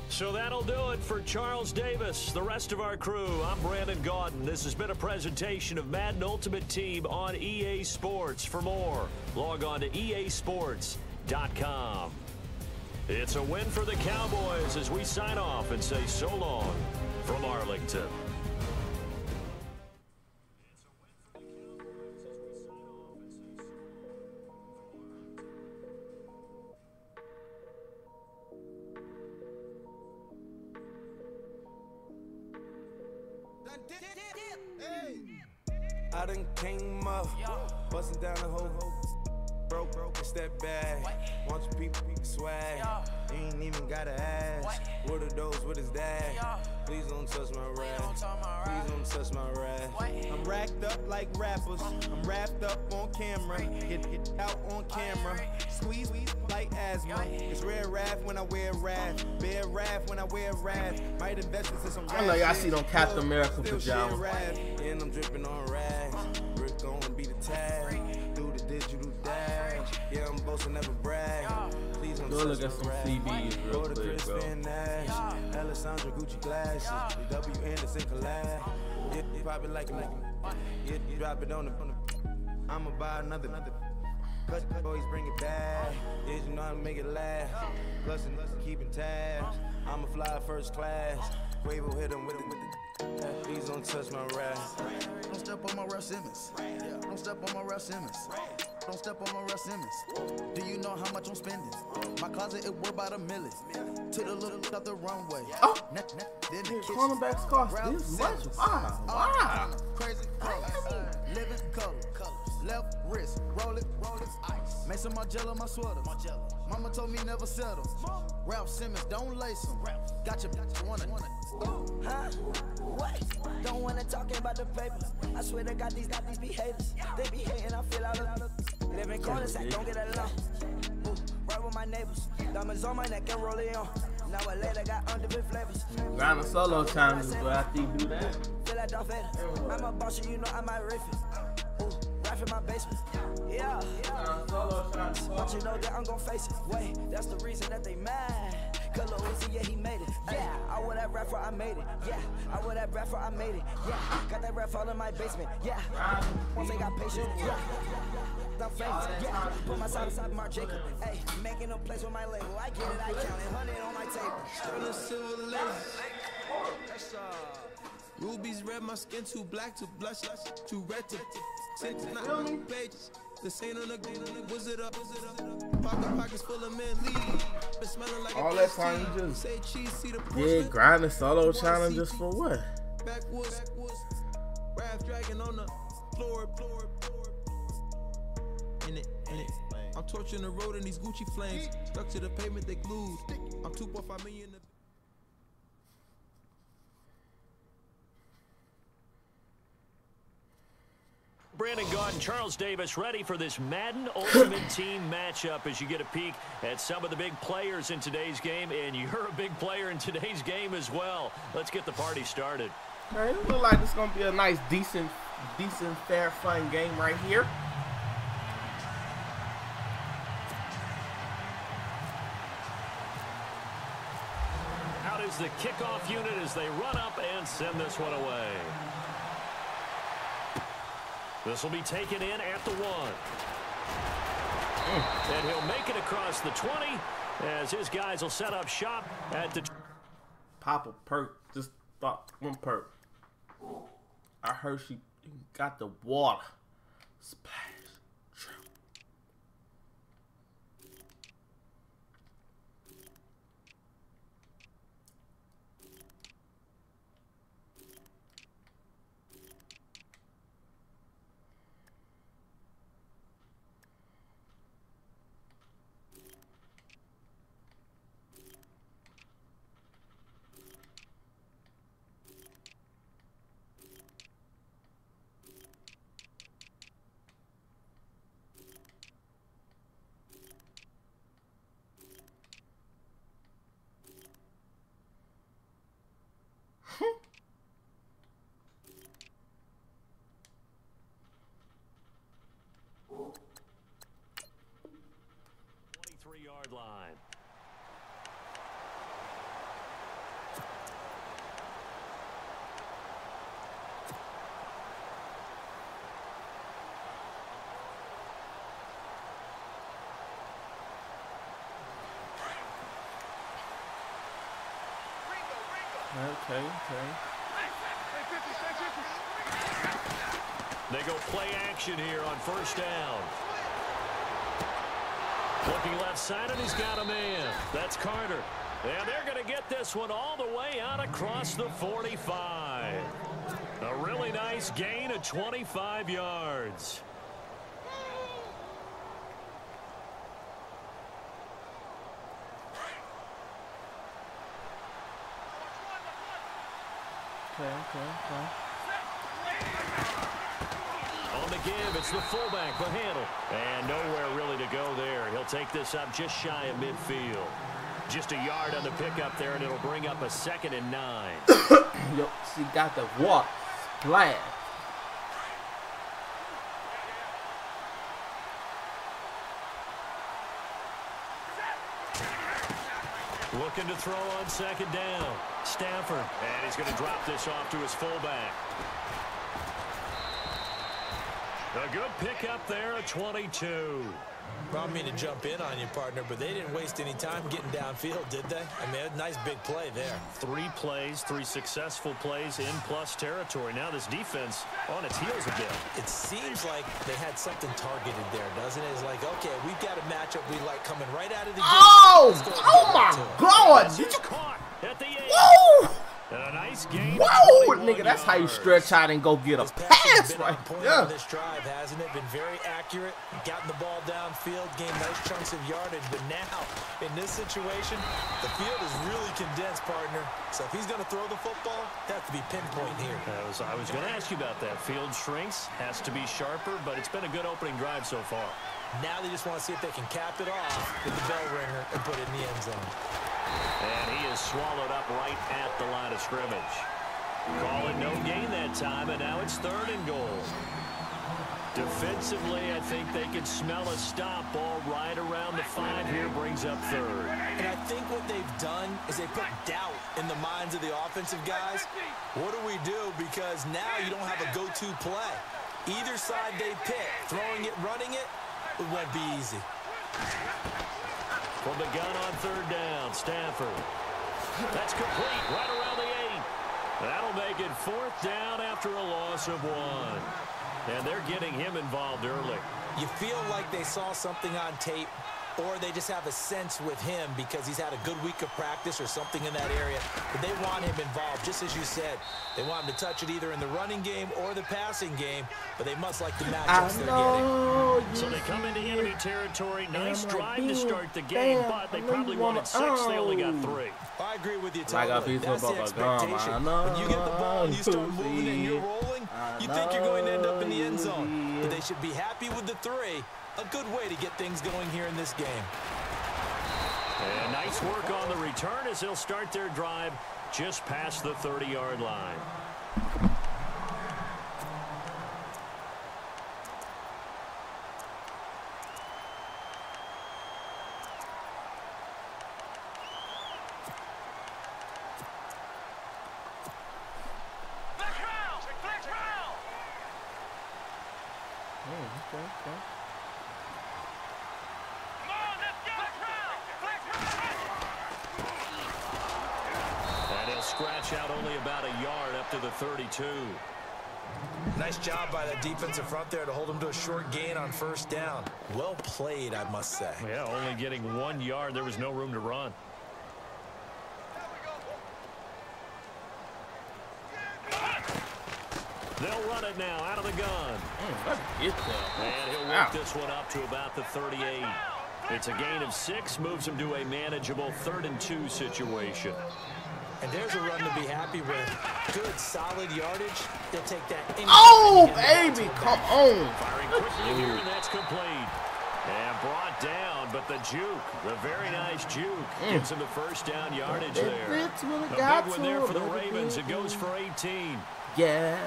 So that'll do it for Charles Davis, the rest of our crew. I'm Brandon Gaudin. This has been a presentation of Madden Ultimate Team on EA Sports. For more, log on to easports.com. It's a win for the Cowboys as we sign off and say so long from Arlington. I done came up, busting down the whole broke, it's that bad. Want your people swag, you ain't even gotta ask. What are those, what is that? Please don't touch my rap, please don't touch my rap. I'm racked up like rappers, I'm wrapped up on camera, hit out on camera, squeeze like asthma. It's rare wrath when I wear wrath, bare wrath when I wear wrath. Might invest in some I know y'all see them Captain America pajamas. And I'm dripping on rags, Rick gon' be the tag, do the digital dash. Yeah, I'm boasting, never brag. Please don't go look at some CBs real quick, bro. Alessandra Gucci glasses, W Anderson collab. You pop it like a you drop it on the. I'ma buy another. Cut boys bring it back. Yeah, you know how to make it last. Plus and keeping tabs. I'ma fly first class. Wave will hit him with it. Please don't touch my rap. Don't step on my Russ Simmons. Don't step on my Russ Simmons. Don't step on my Russ Simmons. Do you know how much I'm spending? My closet, it worth about $1 million. To the little out the runway. Oh, then the kitchen. cornerbacks cost this much? Wow. Crazy colors. Living colors. Left wrist. Roll it, ice. Mason Margiela, my sweater. Mama told me never settle. Ralph Simmons, don't lace him. Got your wanna. Huh? What? Don't wanna talk about the paper. I swear to God, these behaviors. They be hating, I feel out of living corners, I don't get along. Right with my neighbors. Diamonds on my neck and roll it on. Now I later got underbit flavors. Grind a solo time is what after you do that. Feel like Darth Vader. I'm a boss, you know I might riff it. Right in my basement. Yeah. But you know that I'm gon' face it. Wait, that's the reason that they mad. Color Uzi, yeah, he made it. Yeah, I wear that rapper, I made it. Yeah, I wear that rapper, I made it. Yeah, got that rap all in my basement. Yeah, once they got patience. Yeah, I'm famous. Yeah, put my side beside Mark Jacob. Hey, making a place with my label. I get it, I count it. 100 on my table. Turn the silver lace. Rubies red, my skin too black to blush, too red to six, not pages. This ain't on the wizard up. Pockets full of men leave. Like all that time you just grinding solo challenges for what? Backwoods, Raph dragging on the floor. In it. I'm torching the road in these Gucci flames. Stuck to the pavement, they glued. I'm 2.5 million. Brandon Gaudin, Charles Davis ready for this Madden Ultimate Team matchup as you get a peek at some of the big players in today's game, and you're a big player in today's game as well. Let's get the party started. All right, it looks like it's going to be a nice, decent, fair, fun game right here. Out is the kickoff unit as they run up and send this one away. This will be taken in at the 1. And he'll make it across the 20 as his guys will set up shop at the... Pop a perk. Just thought one perk. I heard she got the water. Splash. Yard line. Okay. They go play action here on first down. Looking left side, and he's got a man. That's Carter. And they're going to get this one all the way out across the 45. A really nice gain of 25 yards. Okay. On the give, it's the fullback, the handle. And nowhere really to go there. He'll take this up just shy of midfield. Just a yard on the pickup there, and it'll bring up a 2nd and 9. Yo, she got the walk. Splash. Looking to throw on 2nd down. Stafford, and he's going to drop this off to his fullback. A good pickup there at 22. I don't mean to jump in on you, partner, but they didn't waste any time getting downfield, did they? I mean, a nice big play there. 3 plays, 3 successful plays in plus territory. Now this defense on its heels a bit. It seems like they had something targeted there, doesn't it? It's like, okay, we've got a matchup we like coming right out of the gate. Oh my God! Did you caught at the 8? Whoa! And a nice game. Whoa, nigga, that's how you stretch out and go get a pass right there. This drive, hasn't it? Been very accurate, gotten the ball downfield, gained nice chunks of yardage, but now, in this situation, the field is really condensed, partner. So if he's going to throw the football, that has to be pinpoint here. I was going to ask you about that. Field shrinks, has to be sharper, but it's been a good opening drive so far. Now they just want to see if they can cap it off with the bell ringer and put it in the end zone. And he is swallowed up right at the line of scrimmage. Call it no gain that time, and now it's 3rd and goal. Defensively, I think they could smell a stop. Ball right around the 5 here, brings up 3rd. And I think what they've done is they put doubt in the minds of the offensive guys. What do we do? Because now you don't have a go-to play. Either side they pick, throwing it, running it, it won't be easy. From the gun on 3rd down, Stafford. That's complete right around the 8. That'll make it 4th down after a loss of 1. And they're getting him involved early. You feel like they saw something on tape, or they just have a sense with him because he's had a good week of practice or something in that area. But they want him involved, just as you said. They want him to touch it either in the running game or the passing game, but they must like the matchups they're getting. So they come into enemy territory. Nice drive to start the game, but they probably wanted 6. They only got 3. I agree with you totally. That's the expectation. When you get the ball and you start moving and you're rolling, you think you're going to end up in the end zone. But they should be happy with the 3. A good way to get things going here in this game. And nice work on the return as they'll start their drive just past the 30-yard line. Scratch out only about a yard up to the 32. Nice job by that defensive front there to hold him to a short gain on 1st down. Well played, I must say. Yeah, only getting 1 yard. There was no room to run. They'll run it now out of the gun. And he'll work this one up to about the 38. It's a gain of 6, moves him to a manageable 3rd and 2 situation. And there's a run to be happy with. Good, solid yardage. They'll take that. Oh, baby, come on. Firing quickly here, and that's complete. And brought down, but the juke, the very nice juke, gives him the 1st down yardage there. A big one there for the Ravens. It goes for 18. Yeah.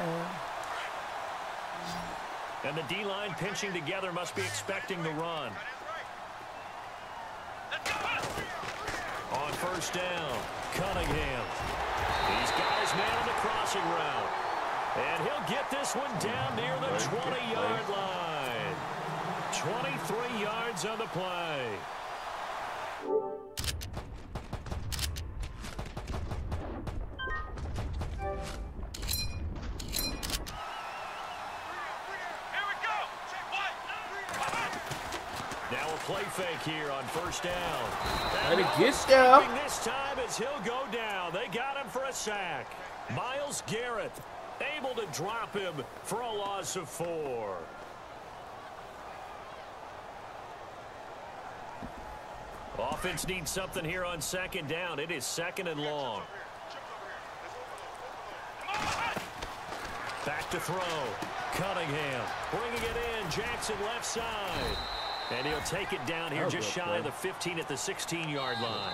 And the D-line pinching together must be expecting the run. On 1st down, Cunningham. These guys man on the crossing route. And he'll get this one down near the 20-yard line. 23 yards on the play. Now a play fake here on 1st down. Let it get down. This time as he'll go down. They got him for a sack. Myles Garrett able to drop him for a loss of 4. Offense needs something here on 2nd down. It is 2nd and long. Back to throw. Cunningham bringing it in. Jackson left side. And he'll take it down here just shy of the 15 at the 16-yard line.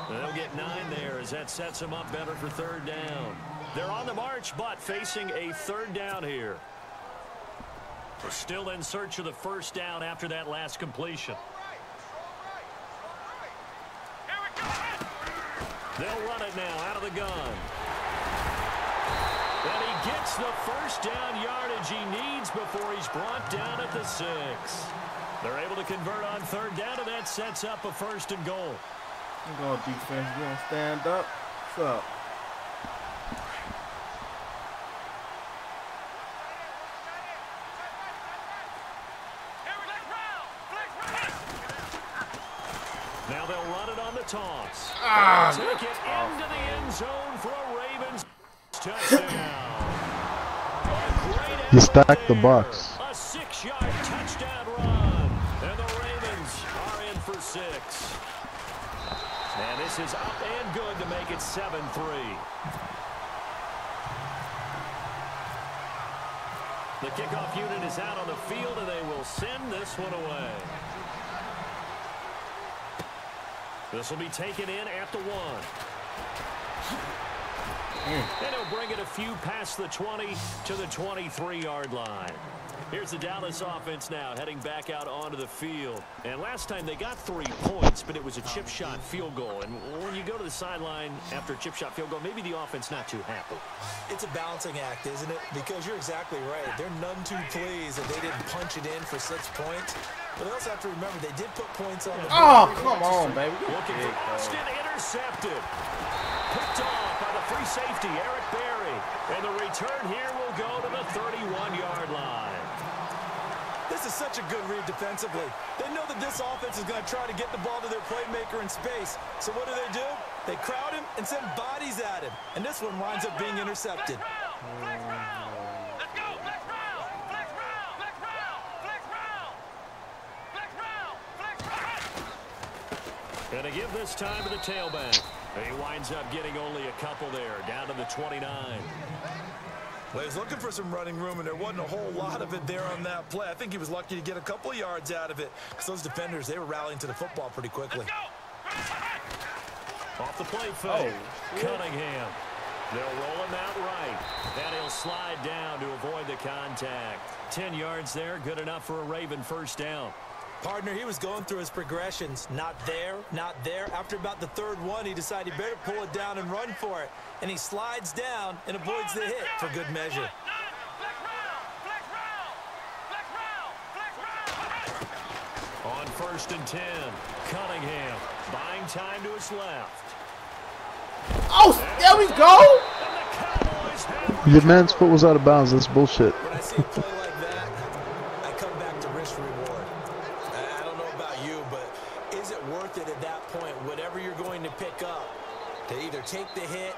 And they'll get 9 there as that sets them up better for 3rd down. They're on the march, but facing a 3rd down here. They're still in search of the 1st down after that last completion. They'll run it now out of the gun. And he gets the 1st down yardage he needs before he's brought down at the 6. They're able to convert on 3rd down, and that sets up a 1st and goal. Go on, defense. You want to stand up? What's up? Now they'll run it on the toss. Take it into the end zone for a Ravens touchdown. You stack the box. A 6-yard touchdown run. And the Ravens are in for 6. And this is up and good to make it 7-3. The kickoff unit is out on the field, and they will send this one away. This will be taken in at the 1. And he'll bring it a few past the 20 to the 23-yard line. Here's the Dallas offense now heading back out onto the field. And last time they got 3 points, but it was a chip shot field goal. And when you go to the sideline after a chip shot field goal, maybe the offense not too happy. It's a balancing act, isn't it? Because you're exactly right. They're none too pleased that they didn't punch it in for 6 points. But they also have to remember they did put points on the board. Oh, come on, baby. Looking for Austin, intercepted. Picked off by the free safety, Eric Berry. And the return here will go to the 31-yard line. This is such a good read defensively. They know that this offense is going to try to get the ball to their playmaker in space. So what do? They crowd him and send bodies at him. And this one winds up being intercepted. Let's go. Flex round. Flex round. Flex round. Flex round. Flex round. Flex round. Going to give this time to the tailback. He winds up getting only a couple there, down to the 29. Well, he was looking for some running room, and there wasn't a whole lot of it there on that play. I think he was lucky to get a couple of yards out of it, because those defenders, they were rallying to the football pretty quickly. Off the play fake, Cunningham. They'll roll him out right, and he'll slide down to avoid the contact. 10 yards there, good enough for a Raven first down. Partner, he was going through his progressions. Not there, not there. After about the third one, he decided he better pull it down and run for it. And he slides down and avoids the hit for good measure. On 1st and 10, Cunningham buying time to his left. Oh, there we go. Your man's foot was out of bounds. That's bullshit. When I see a play like that, I come back to risk reward. I don't know about you, but is it worth it at that point, whatever you're going to pick up, to either take the hit,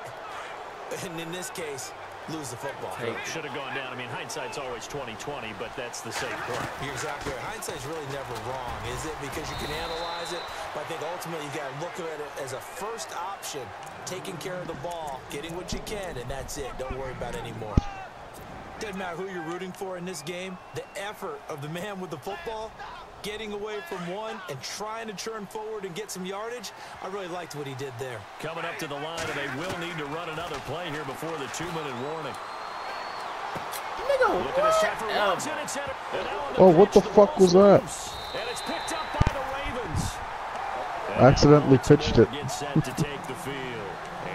and in this case, lose the football? Should have gone down. I mean, hindsight's always 20/20, but that's the safe play. You're exactly right. Hindsight's really never wrong, is it? Because you can analyze it, but I think ultimately you got to look at it as a first option, taking care of the ball, getting what you can, and that's it. Don't worry about it anymore. Doesn't matter who you're rooting for in this game. The effort of the man with the football, getting away from one and trying to turn forward and get some yardage, I really liked what he did there. Coming up to the line, and they will need to run another play here before the 2-minute warning. Nigga, Look at this shot for Robinson. It's center. Oh, what the fuck was that? And it's picked up by the Ravens. Accidentally pitched it. Get set to take the field.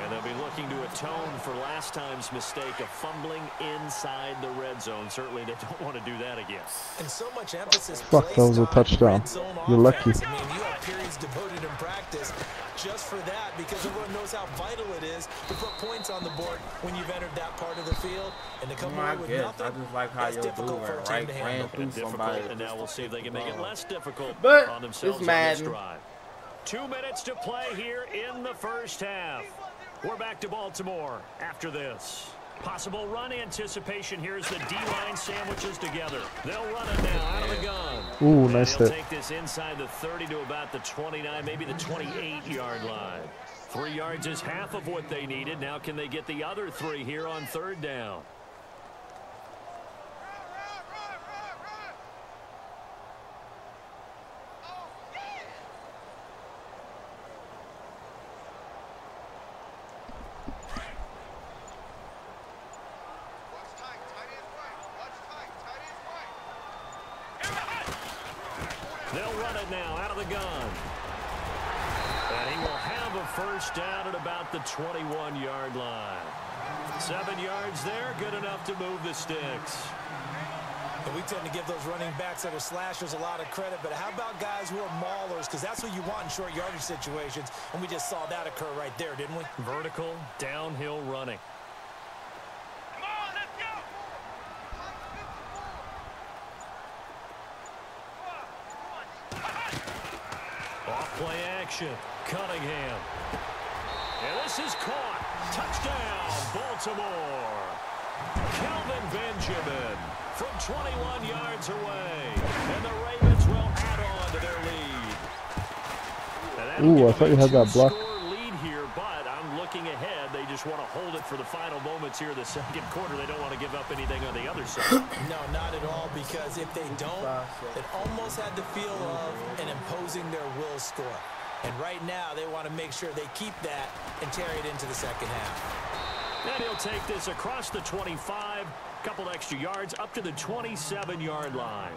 And they'll be looking to atone for last time's mistake of fumbling inside the red zone. Certainly they don't want to do that again. And so much emphasis. Fuck, that was a touchdown. You're lucky. I mean, you have periods devoted in practice just for that, because everyone knows how vital it is to put points on the board when you've entered that part of the field, and to come away with nothing. I just like how you're doing right, ran through somebody. And now we'll see if they can make it less difficult but on themselves it's on this Madden. drive. 2 minutes to play here in the first half. We're back to Baltimore after this. Possible run anticipation here as the D-line sandwiches together. They'll run it now out of the gun. Ooh, nice They'll hit. take this inside the 30 to about the 29, maybe the 28-yard line. 3 yards is half of what they needed. Now can they get the other 3 here on 3rd down? They'll run it now out of the gun. And he will have a first down at about the 21-yard line. 7 yards there, good enough to move the sticks. And we tend to give those running backs that are slashers a lot of credit, but how about guys who are maulers? Because that's what you want in short yardage situations, and we just saw that occur right there, didn't we? Vertical, downhill running. Come on, let's go. Off play action, Cunningham. And this is caught. Touchdown, Baltimore. Kelvin Benjamin from 21 yards away. And the Ravens will add on to their lead. Ooh, I thought you had that block. Lead here, but I'm looking ahead. They just want to hold it for the final moments here in the second quarter. They don't want to give up anything on the other side. No, not at all, because if they don't, it almost had the feel of an imposing their will score. And right now, they want to make sure they keep that and carry it into the second half. And he'll take this across the 25, couple extra yards up to the 27-yard line.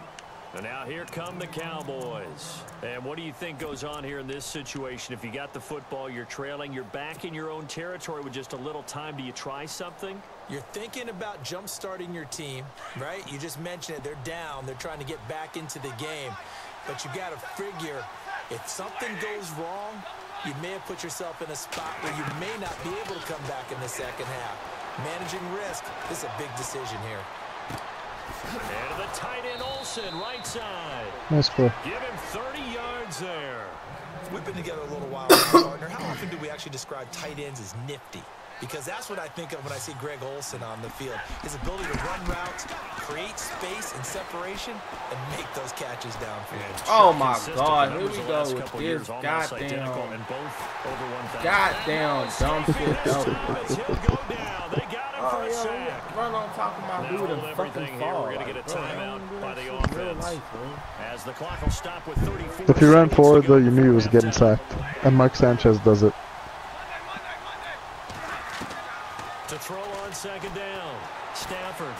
And now here come the Cowboys. And what do you think goes on here in this situation? If you got the football, you're trailing, you're back in your own territory with just a little time. Do you try something? You're thinking about jump-starting your team, right? You just mentioned it. They're down. They're trying to get back into the game. But you got to figure, if something goes wrong, you may have put yourself in a spot where you may not be able to come back in the second half. Managing risk. This is a big decision here. And the tight end Olsen, right side. Nice play. Give him 30 yards there. We've been together a little while now, partner. How often do we actually describe tight ends as nifty? Because that's what I think of when I see Greg Olsen on the field. His ability to run routes, create space and separation, and make those catches downfield. Oh my God, here we go with this goddamn dumb shit though. Oh yeah, run on top of my dude and fucking fall. We're gonna get a timeout by the offense. As the clock will stop with 34. If he ran forward though, you knew he was getting sacked. And Mike Sanchez does it. To throw on second down, Stafford.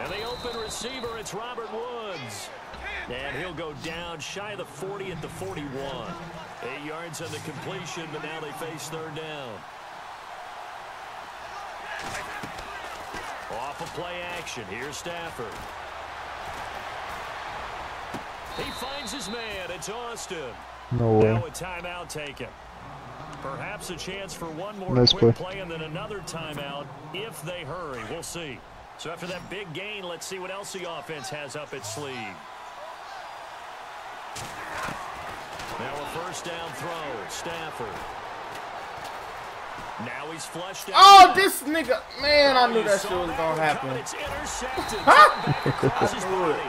And the open receiver, it's Robert Woods. And he'll go down shy of the 40 at the 41. 8 yards on the completion, but now they face third down. Off of play action, here's Stafford. He finds his man, it's Austin. No way. Now a timeout taken. Perhaps a chance for one more Nice quick play. play and then another timeout if they hurry. We'll see. So after that big gain, let's see what else the offense has up its sleeve. Now a first down throw, Stafford. Now he's flushed out. Oh, this nigga, man, I knew that shit was gonna happen. It's intercepted. Back across his body.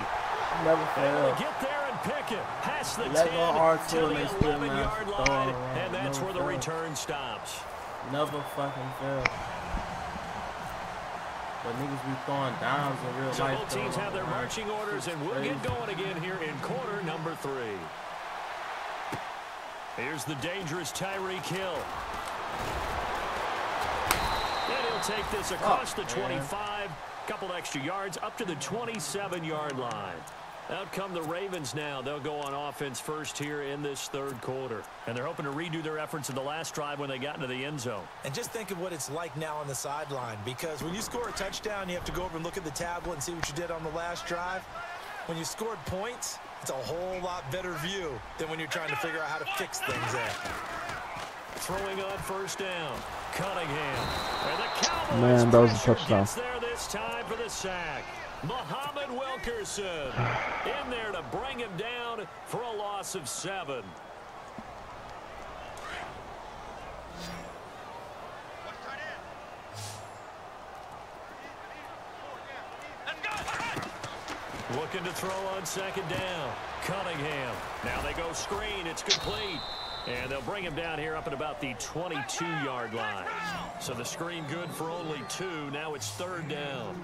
Never fail. Get there and pick it. Past the 10 Let go R2 to and the they still 11-yard not line, throwing. and that's Never where the fail. return stops. Never fucking fail. But niggas be throwing downs in real So life. both teams have their marching orders, and we'll get going again here in quarter number 3. Here's the dangerous Tyreek Hill. And he'll take this across the 25, couple extra yards up to the 27-yard line. Out come the Ravens now. They'll go on offense first here in this third quarter. And they're hoping to redo their efforts in the last drive when they got into the end zone. And just think of what it's like now on the sideline, because when you score a touchdown, you have to go over and look at the tablet and see what you did on the last drive. When you scored points, it's a whole lot better view than when you're trying to figure out how to fix things there. Throwing on first down, Cunningham. And the Cowboys Man, that was a pressure touchdown. gets there this time for the sack. Muhammad Wilkerson in there to bring him down for a loss of 7. Looking to throw on second down. Cunningham. Now they go screen. It's complete. And they'll bring him down here up at about the 22-yard line. So the screen good for only 2. Now it's third down.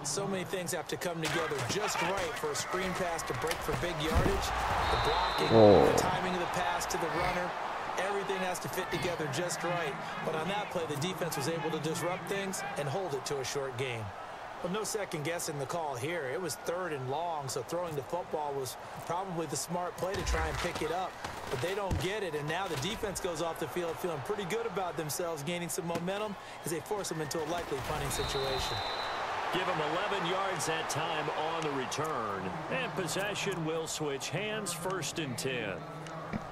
So many things have to come together just right for a screen pass to break for big yardage. The blocking, the timing of the pass to the runner, everything has to fit together just right. But on that play, the defense was able to disrupt things and hold it to a short gain. Well, no second guessing the call here. It was third and long, so throwing the football was probably the smart play to try and pick it up. But they don't get it, and now the defense goes off the field feeling pretty good about themselves, gaining some momentum as they force them into a likely punting situation. Give them 11 yards that time on the return. And possession will switch hands, first and 10.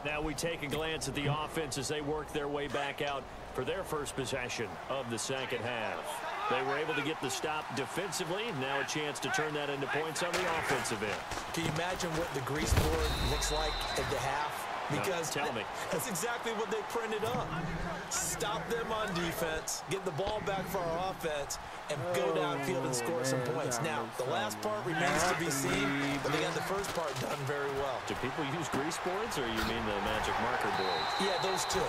Now we take a glance at the offense as they work their way back out for their first possession of the second half. They were able to get the stop defensively. Now a chance to turn that into points on the offensive end. Can you imagine what the grease board looks like at the half? Because tell me. That's exactly what they printed up. Stop them on defense, get the ball back for our offense, and go downfield and score some points. Now, the last part remains to be seen, but they got the first part done very well. Do people use grease boards, or you mean the magic marker boards? Yeah, those two.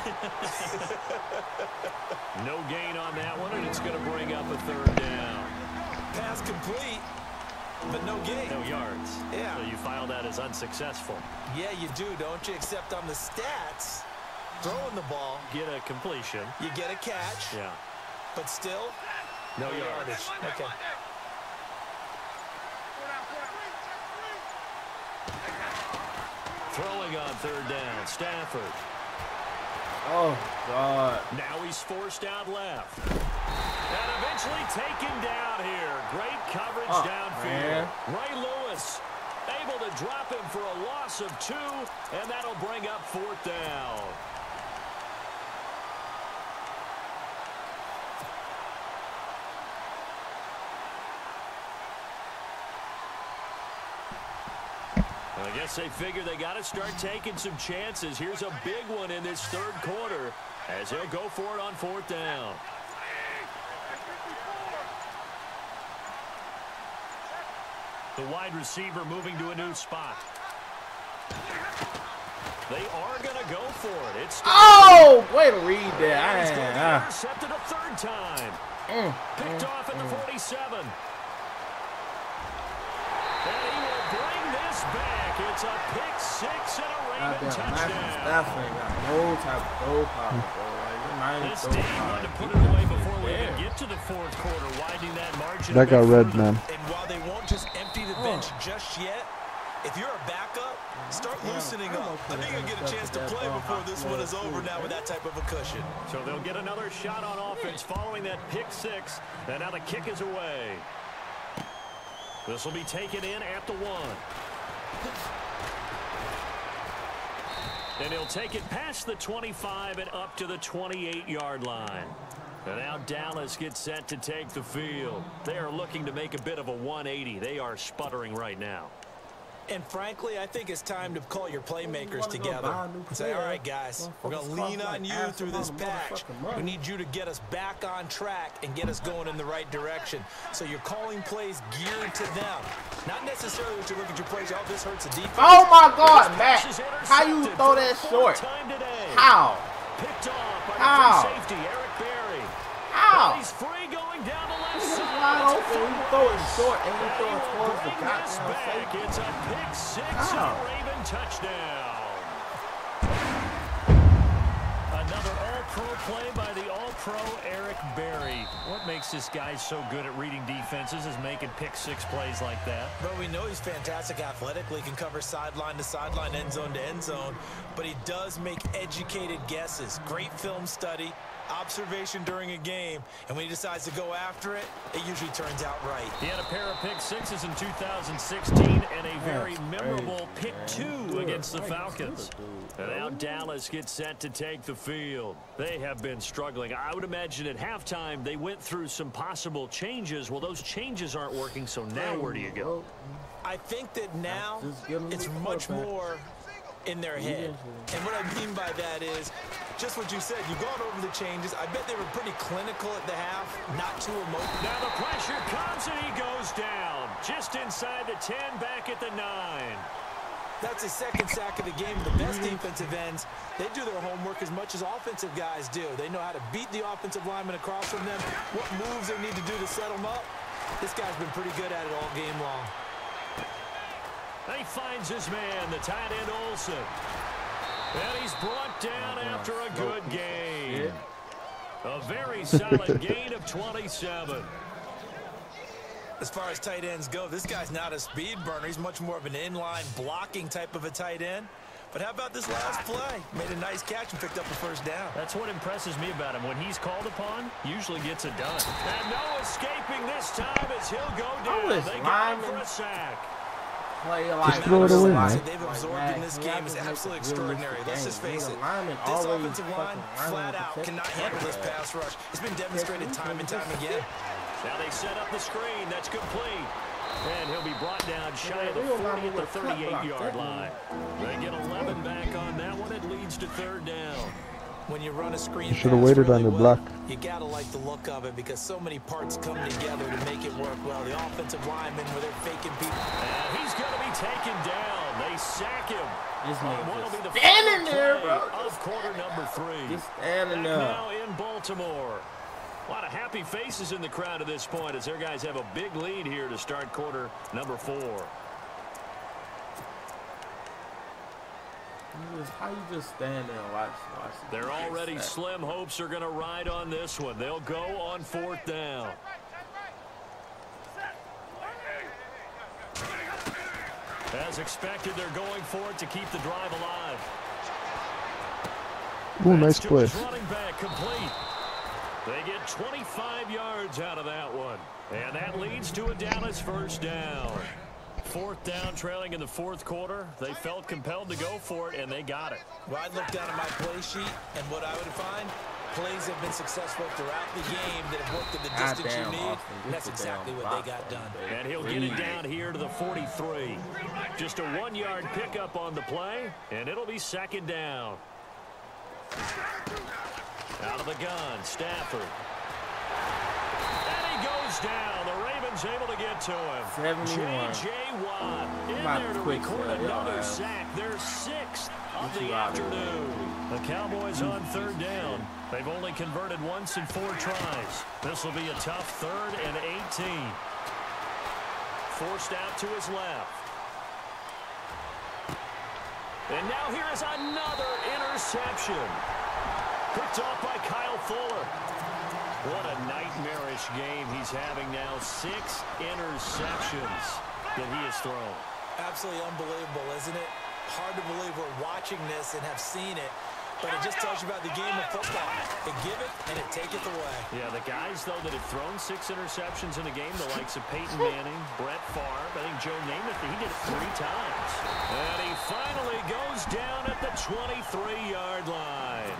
No gain on that one, and it's going to bring up a third down. Pass complete, but no gain. No yards. Yeah. So you file that as unsuccessful. Yeah, you do, don't you? Except on the stats, throwing the ball. Get a completion. You get a catch. Yeah. But still, no yardage. Okay. Throwing on third down, Stafford. Oh, God. Now he's forced out left. And eventually taken down here. Great coverage downfield. Ray Lewis able to drop him for a loss of 2, and that'll bring up fourth down. I guess they figure they got to start taking some chances. Here's a big one in this third quarter as they'll go for it on 4th down. The wide receiver moving to a new spot. They are going to go for it. It's way to read that. He's going to be intercepted a third time. Picked off at the 47. And he will bring this back. It's a pick 6 and a Raven touchdown. Definitely got no type of goal power, bro. This team wanted to put it away before we even get to the 4th quarter, widening that margin. That got red, man. And while they won't just empty the bench just yet, if you're a backup, start loosening up. I think you'll get a chance to play before this one is over now with that type of a cushion. So they'll get another shot on offense following that pick 6. And now the kick is away. This will be taken in at the 1. And he'll take it past the 25 and up to the 28-yard line. And now Dallas gets set to take the field. They are looking to make a bit of a 180. They are sputtering right now. And frankly, I think it's time to call your playmakers together and say, all right, guys, we're going to lean on you through this patch. We need you to get us back on track and get us going in the right direction. So you're calling plays geared to them. Not necessarily that you look at your plays, oh, this hurts the defense. Oh, my God, Matt. How you throw that short? How? Picked off by the safety, Eric Berry. How? He's free going down the left He's side. wide open. You throw it short and you throw it towards the goddamn safety. It's a pick 6 and a Raven touchdown. Another all-pro play by the all-pro Eric Berry. What makes this guy so good at reading defenses is making pick 6 plays like that. But we know he's fantastic athletically, can cover sideline to sideline, end zone to end zone, but he does make educated guesses. Great film study, observation during a game, and when he decides to go after it, it usually turns out right. He had a pair of pick 6s in 2016 and a very memorable pick 2 against the Falcons. And now Dallas gets set to take the field. They have been struggling. I would imagine at halftime they went through some possible changes. Well, those changes aren't working, so now where do you go? I think that now it's much more in their head. And what I mean by that is just what you said. You've gone over the changes. I bet they were pretty clinical at the half, not too emotional. Now the pressure comes and he goes down. Just inside the 10, back at the 9. That's his second sack of the game. The best defensive ends, they do their homework as much as offensive guys do. They know how to beat the offensive lineman across from them, what moves they need to do to set them up. This guy's been pretty good at it all game long. He finds his man, the tight end Olsen. And he's brought down after a good gain. A very solid gain of 27. As far as tight ends go, this guy's not a speed burner. He's much more of an inline blocking type of a tight end. But how about this last play? Made a nice catch and picked up the first down. That's what impresses me about him. When he's called upon, usually gets it done. And no escaping this time as he'll go down. They got him for a sack. Just throw it away, man. They've absorbed in this game is absolutely extraordinary. Let's just face it. This offensive line, flat out, cannot handle this pass rush. It's been demonstrated time and time again. Now they set up the screen. That's complete. And he'll be brought down shy of the 40 at the 38-yard line. They get 11 back on that one. It leads to 3rd down. When you run a screen, you should have waited on your block. You gotta like the look of it because so many parts come together to make it work well. The offensive lineman where they're faking people. And he's gonna be taken down. They sack him. Just standing there, bro. Of quarter number 3. Just standing there. Now in Baltimore. A lot of happy faces in the crowd at this point as their guys have a big lead here to start quarter number 4. How you just stand there and watch They're already slim hopes are going to ride on this one. They'll go on 4th down. As expected, they're going for it to keep the drive alive. Ooh, nice play. Running back complete. They get 25 yards out of that one. And that leads to a Dallas first down. 4th down, trailing in the 4th quarter. They felt compelled to go for it, and they got it. Well, I'd look down at my play sheet, and what I would find, Plays have been successful throughout the game that have worked at the distance you need. That's exactly what they got done. And he'll get it down here to the 43. Just a 1-yard pickup on the play, and it'll be second down. Out of the gun, Stafford. And he goes down. The Ravens able to get to him. 71. J.J. Watt in there to record another sack. Their 6th of the afternoon. The Cowboys on third down. They've only converted once in 4 tries. This will be a tough 3rd and 18. Forced out to his left. And now here is another interception. Picked off by Kyle Fuller. What a nightmarish game he's having now. 6 interceptions that he has thrown. Absolutely unbelievable, isn't it? Hard to believe we're watching this and have seen it, but it just tells you about the game of football. They give it and it taketh away. Yeah, the guys, though, that have thrown 6 interceptions in a game, the likes of Peyton Manning, Brett Favre, I think Joe Namath, he did it 3 times. And he finally goes down at the 23-yard line.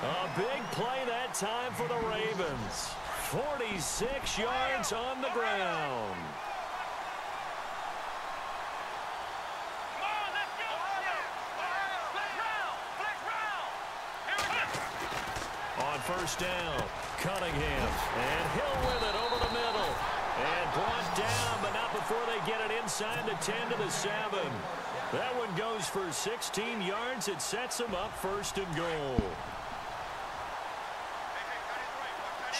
A big play that time for the Ravens. 46 yards on the ground. On first down, Cunningham. And Hill with it over the middle. And brought down, but not before they get it inside the 10 to the 7. That one goes for 16 yards. It sets them up 1st and goal.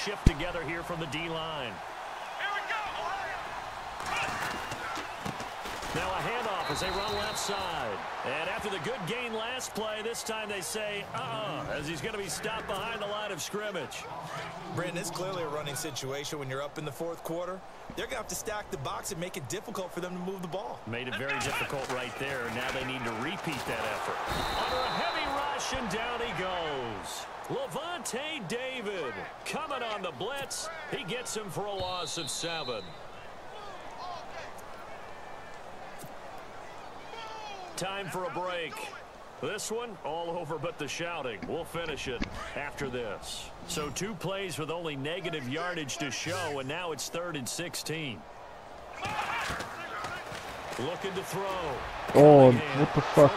Shift together here from the D-line. Now a handoff as they run left side. And after the good gain last play, this time they say, as he's going to be stopped behind the line of scrimmage. Brandon, it's clearly a running situation when you're up in the 4th quarter. They're going to have to stack the box and make it difficult for them to move the ball. Made it very difficult right there. Now they need to repeat that effort. Under a heavy rush, and down he goes. Levante David coming on the blitz. He gets him for a loss of 7. Time for a break. This one, all over but the shouting. We'll finish it after this. So 2 plays with only negative yardage to show, and now it's 3rd and 16. Looking to throw. Oh, what the fuck?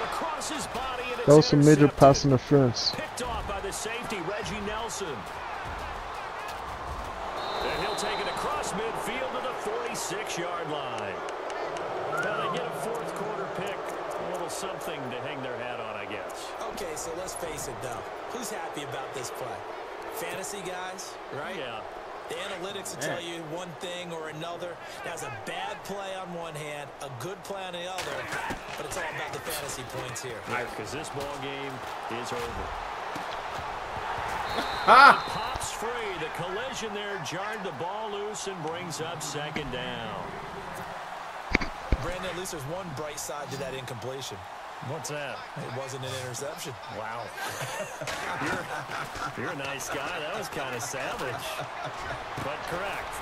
That was some major pass interference. Picked off by the safety, Reggie Nelson. And he'll take it across midfield to the 46-yard line. Now they get a 4th quarter pick. A little something to hang their hat on, I guess. Okay, so let's face it, though. Who's happy about this play? Fantasy guys, right? Yeah. The analytics will tell you one thing or another. That's a bad play on one hand, a good play on the other, but it's all about the fantasy points here. Yeah, because this ball game is over. Pops free. The collision there jarred the ball loose and brings up 2nd down. Brandon, at least there's one bright side to that incompletion. What's that? It wasn't an interception. Wow. you're a nice guy. That was kind of savage. But correct.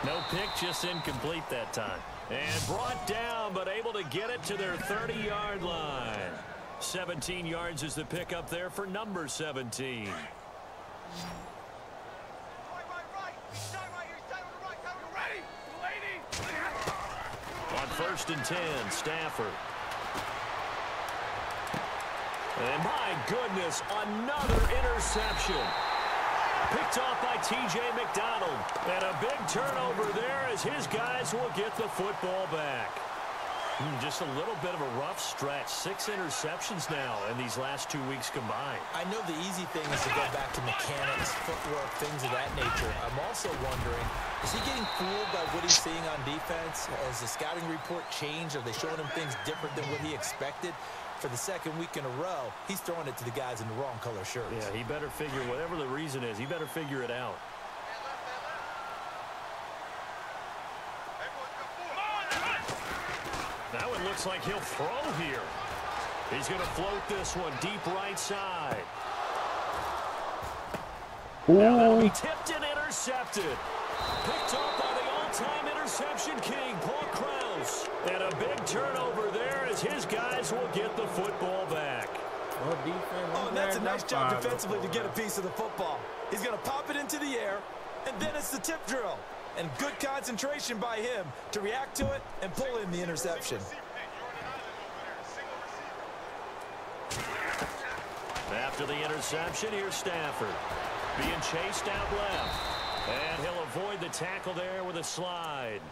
No pick, just incomplete that time. And brought down, but able to get it to their 30-yard line. 17 yards is the pick up there for number 17. On 1st and 10, Stafford. And my goodness, another interception. Picked off by T.J. McDonald. And a big turnover there as his guys will get the football back. Just a little bit of a rough stretch. 6 interceptions now in these last 2 weeks combined. I know the easy thing is to go back to mechanics, footwork, things of that nature. I'm also wondering, is he getting fooled by what he's seeing on defense? Has the scouting report changed? Are they showing him things different than what he expected? For the 2nd week in a row, he's throwing it to the guys in the wrong color shirts. Yeah, he better figure, whatever the reason is, he better figure it out. That one looks like he'll throw here. He's going to float this one deep right side. Now that'll be tipped and intercepted. Picked up by the all-time interception king, Paul Krause. And a big turnover there as his guys will get the football back. Well, defense, Oh, and that's a nice job defensively to get a piece of the football. He's going to pop it into the air, and then it's the tip drill. And good concentration by him to react to it and pull in the interception. After the interception, here's Stafford. Being chased out left. And he'll avoid the tackle there with a slide.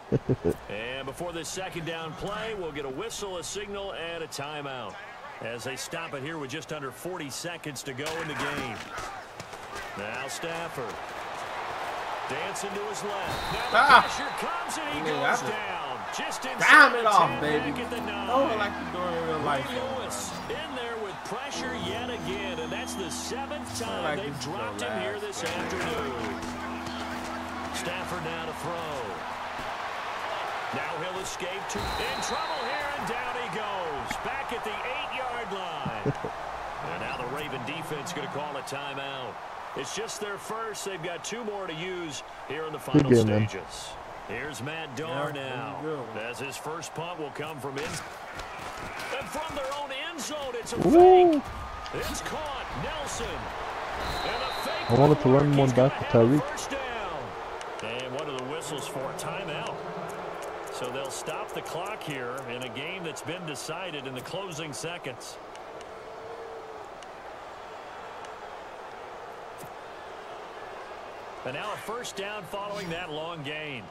And before this second down play, we'll get a whistle, a signal, and a timeout. As they stop it here with just under 40 seconds to go in the game. Now Stafford. Dancing to his left. Now the pressure comes and he goes down. Just inside it off, baby. At the 9. Oh, like you're doing in real life. Lewis in there with pressure yet again, and that's the 7th time they've dropped him here this afternoon. Stafford now to throw. Now he'll escape to in trouble here, and down he goes. Back at the 8-yard line. And now the Raven defense going to call a timeout. It's just their first. They've got 2 more to use here in the final stages. Here's Matt Darr now. As his first punt will come from in. And from their own end zone, it's a fake. It's caught. Nelson. And a fake. I wanted to run one back to Tyreek. And one of the whistles for a timeout. So they'll stop the clock here in a game that's been decided in the closing seconds. And now a first down following that long gain.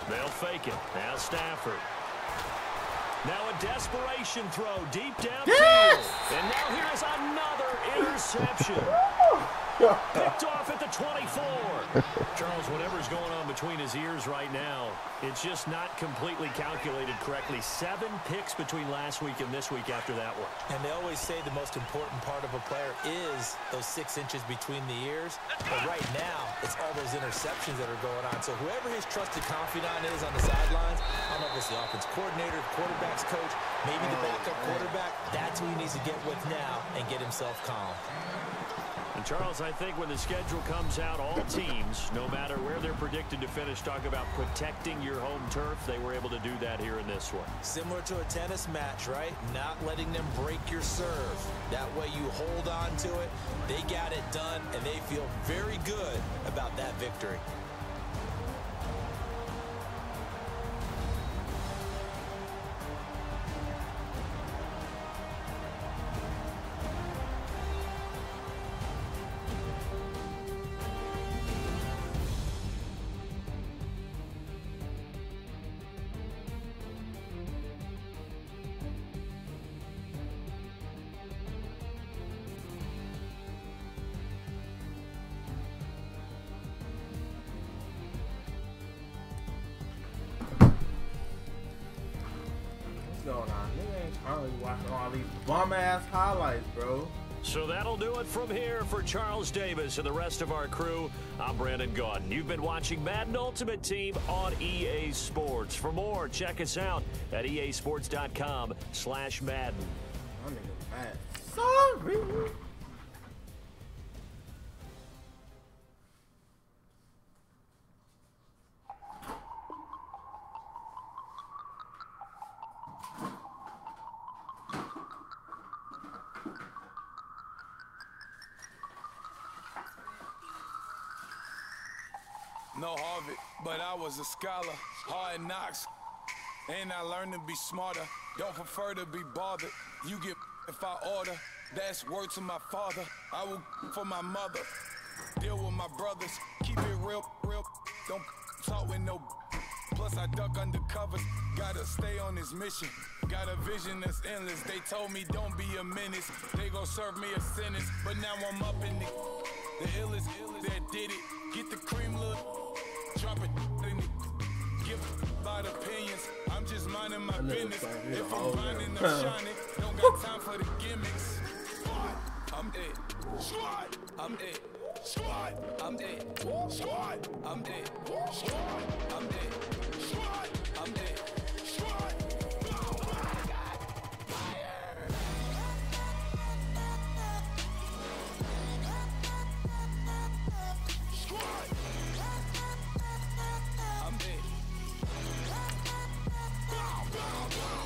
They'll fake it. Now Stafford. Now a desperation throw deep downfield. And now here's another interception. Picked off at the 24. Charles, whatever's going on between his ears right now, it's just not completely calculated correctly. 7 picks between last week and this week after that one. And they always say the most important part of a player is those 6 inches between the ears. But right now, it's all those interceptions that are going on. So whoever his trusted confidant is on the sidelines, I don't know if it's the offense coordinator, quarterback's coach, maybe the backup quarterback, that's who he needs to get with now and get himself calm. And Charles, I think when the schedule comes out, all teams, no matter where they're predicted to finish, talk about protecting your home turf. They were able to do that here in this one. Similar to a tennis match, right? Not letting them break your serve. That way you hold on to it. They got it done, and they feel very good about that victory. Going on? Nigga ain't trying to be watching all these bum-ass highlights, bro. So that'll do it from here for Charles Davis and the rest of our crew. I'm Brandon Gaudin. You've been watching Madden Ultimate Team on EA Sports. For more, check us out at easports.com/Madden. My nigga mad. Sorry. No Harvard, but I was a scholar. Hard knocks, and I learned to be smarter. Don't prefer to be bothered. You get if I order. That's word to my father. I will for my mother. Deal with my brothers. Keep it real. Don't talk with no. Plus I duck under covers. Gotta stay on this mission. Got a vision that's endless. They told me don't be a menace. They gon' serve me a sentence. But now I'm up in the illest that did it. Get the cream look. Drop it in the give a lot of opinions. I'm just minding my business. If I'm grinding, I'm shining. Don't got time for the gimmicks. I'm it. Squad. I'm it. Squad. I'm it. Squad. I'm it. Squad. I'm it. Squad. I'm it. Squad. Oh my God. Fire. Squad. I'm it. Bow, bow, bow.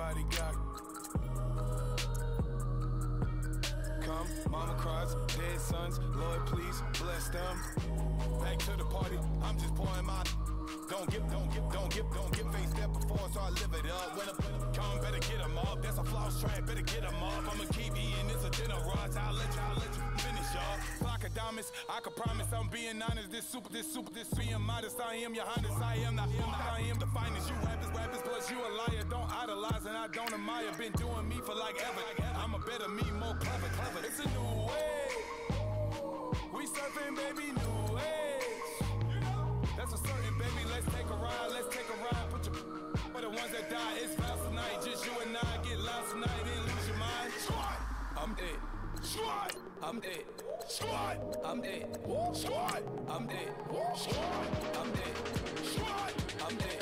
everybody got. Come, mama cries, dead sons, Lord please bless them. Back to the party, I'm just pouring my. Don't get faced that before, so I live it up. When I come, better get them up. That's a floss track, better get them up. I'ma keep eating, it's a dinner rush. I'll let you finish up. Flock of diamonds, I can promise I'm being honest. This being modest. I am your highness, I am the finest. You rappers, plus you a liar. Don't idolize and I don't admire. Been doing me for like ever. I'm a better me, more clever. It's a new way. We surfing, baby, new age. That's a certain, baby. Let's take a ride. Put your for the ones that die. It's fast tonight. Just you and I get lost tonight. Didn't lose your mind. I'm dead. I'm dead. I'm dead. I'm dead. I'm dead. I'm dead.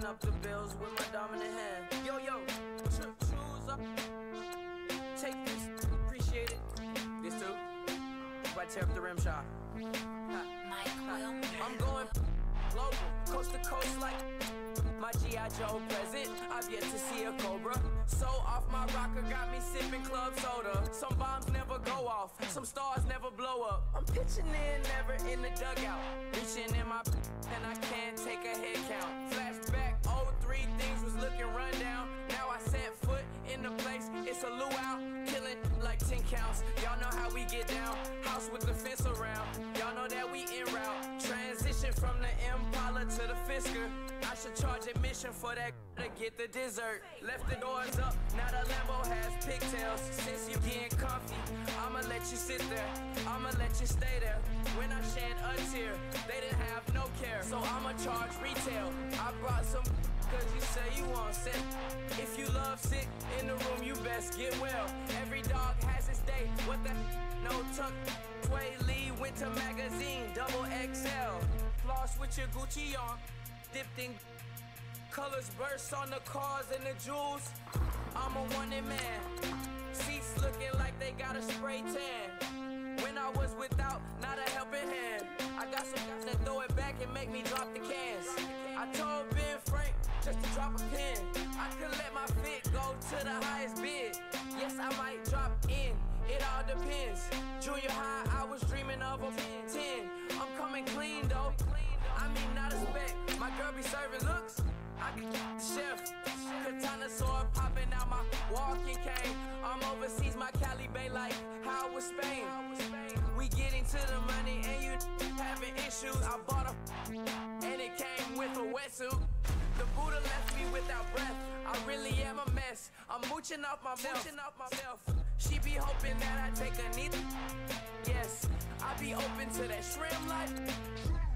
Up the bills with my dominant hand. Yo, choose up. Take this, appreciate it. This too. If I tear up the rim shot. I'm going global, coast to coast like my G.I. Joe present. I've yet to see a Cobra. So off my rocker got me sipping club soda. Some bombs never go off, some stars never blow up. I'm pitching in, never in the dugout. Reaching in my and I can't take a head count. Flashback, 03, things was looking run down. Now I set foot in the place, it's a luau. Killing like 10 counts, y'all know how we get down. House with the fence around, y'all know that we en route. Transition from the Impala to the Fisker. I should charge admission for that to get the dessert. Left the doors up, now the Lambo has pigtails. Since you getting comfy, I'ma let you sit there, I'ma let you stay there. When I shed a tear, they didn't have no care, so I'ma charge retail. I brought some cause you say you want set. If you love sick in the room, you best get well. Every dog has its day, what the no tuck. Sway Lee, Winter Magazine, double XL. Floss with your Gucci on, dipped in colors burst on the cars and the jewels. I'm a wanted man, seats looking like they got a spray tan. When I was without, not a helping hand. I got some guys that throw it back and make me drop the cans. I told Ben Frank just to drop a pin. I could let my fit go to the highest bid. Yes, I might drop in, it all depends. Junior high, I was dreaming of a 10. I'm coming clean though, I mean not a spec. My girl be serving looks, I can the chef. Katana sword popping out my walking cane. I'm overseas, my Cali Bay life, how was Spain? We getting to the money and you having issues. I bought a and it came with a wetsuit. The Buddha left me without breath. I really am a mess. I'm mooching off myself. She be hoping that I take a knee. Yes, I be open to that shrimp life.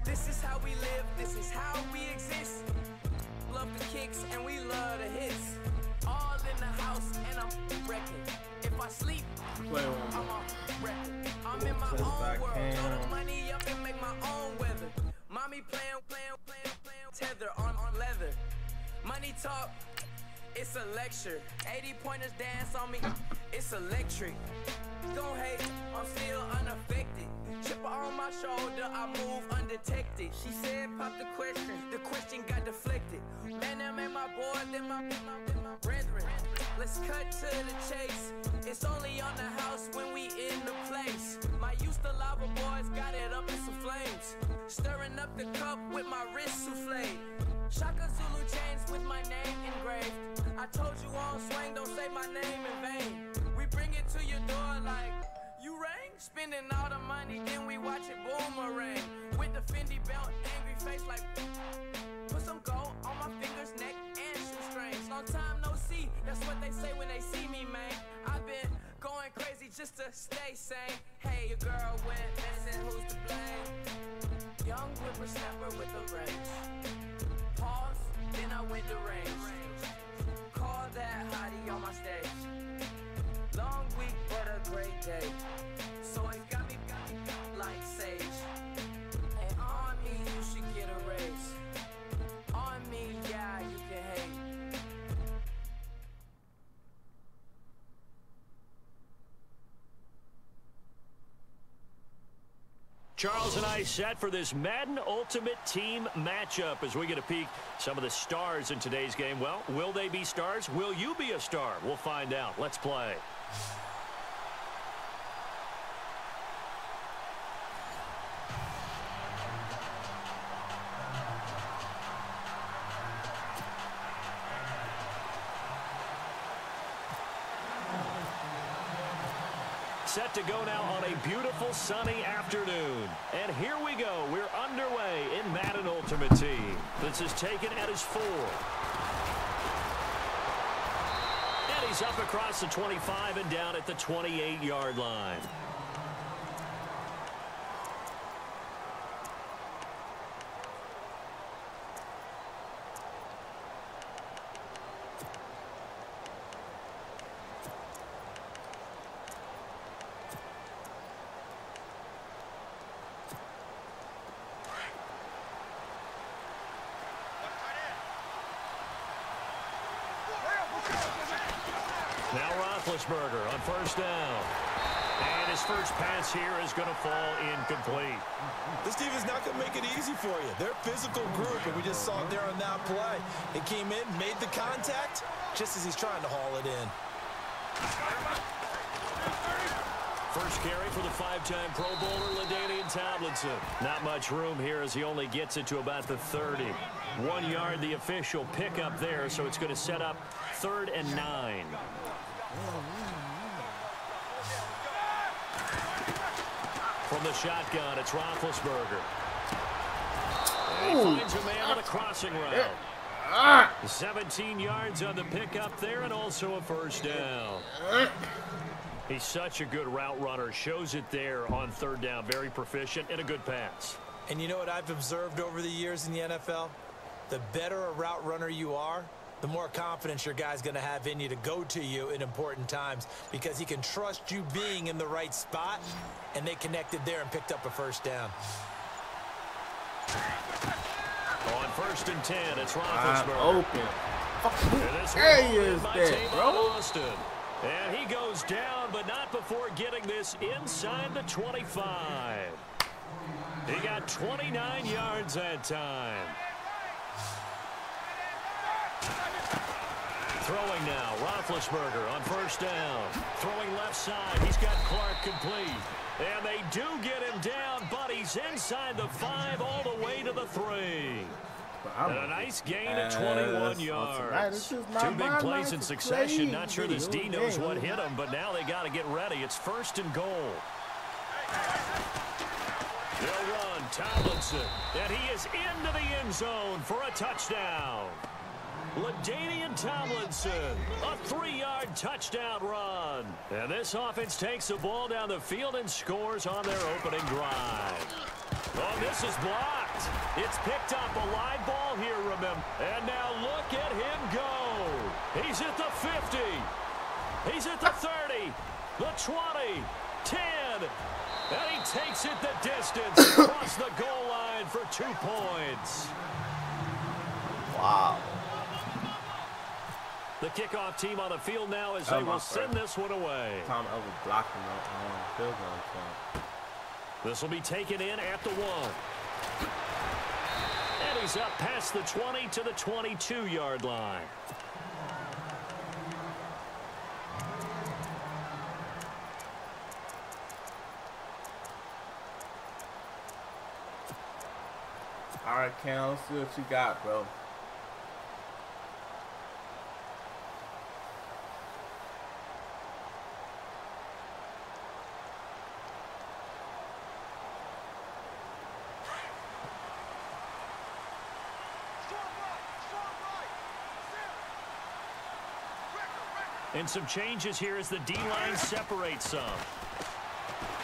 This is how we live, this is how we exist. Love the kicks and we love the hits. All in the house and I'm wrecking. If I sleep, I'm on record. I'm in my own world. Throw the money up and make my own weather. Mommy playing, tether on leather. Money talk, it's a lecture. 80 pointers dance on me, it's electric. Don't hate, I'm still unaffected. Chipper on my shoulder, I move undetected. She said, pop the question got deflected. Man, that made my boy, then my brethren. Let's cut to the chase. It's only on the house when we in the place. My used to lava boys got it up in some flames. Stirring up the cup with my wrist souffle. Shaka Zulu chains with my name engraved. I told you on swing, don't say my name in vain. We bring it to your door like, you rang? Spending all the money, then we watch it boomerang. With the Fendi belt, angry face like, put some gold on my fingers, neck, and shoestrings. Long time no see, that's what they say when they see me, man. I've been going crazy just to stay sane. Hey, your girl went missing, who's to blame? Young whippersnapper with a range. Pause, then I went to range. Call that hottie on my stage. Long week, but a great day. So it got me like sage. And on me, you should get a raise. On me, yeah, you can hate. Charles and I set for this Madden Ultimate Team matchup as we get a peek some of the stars in today's game. Well, will they be stars? Will you be a star? We'll find out. Let's play. Set to go now on a beautiful sunny afternoon. And here we go. We're underway in Madden Ultimate Team. This is taken at his 4. And he's up across the 25 and down at the 28-yard line. Now Roethlisberger on first down. And his first pass here is going to fall incomplete. This defense is not going to make it easy for you. They're a physical group, and we just saw it there on that play. It came in, made the contact, just as he's trying to haul it in. First carry for the 5-time Pro Bowler, LaDainian Tomlinson. Not much room here as he only gets it to about the 30. 1 yard, the official pickup there, so it's going to set up 3rd and 9. From the shotgun, it's Roethlisberger. And he finds a man on a crossing route. 17 yards on the pickup there and also a first down. He's such a good route runner. Shows it there on 3rd down. Very proficient and a good pass. And you know what I've observed over the years in the NFL? The better a route runner you are, the more confidence your guy's going to have in you to go to you in important times because he can trust you being in the right spot, and they connected there and picked up a first down. On 1st and 10, it's Roethlisberger. Open. There he is there, bro. Austin. And he goes down, but not before getting this inside the 25. He got 29 yards that time. Throwing now, Roethlisberger on first down. Throwing left side, he's got Clark complete. And they do get him down, but he's inside the 5 all the way to the 3. And a nice gain of 21 yards. 2 big plays in succession. Not sure this D knows what hit him, but now they got to get ready. It's 1st and goal. They'll run, Tomlinson, and he is into the end zone for a touchdown. LaDainian Tomlinson, a 3-yard touchdown run. And this offense takes the ball down the field and scores on their opening drive. Oh, this is blocked. It's picked up, a live ball here, remember. And now look at him go. He's at the 50. He's at the 30, the 20, 10. And he takes it the distance across the goal line for 2 points. Wow. The kickoff team on the field now as they will send this one away. Tom was blocking the field goal. This will be taken in at the 1. And he's up past the 20 to the 22-yard line. All right, Cam, let's see what you got, bro. And some changes here as the D-line separates some.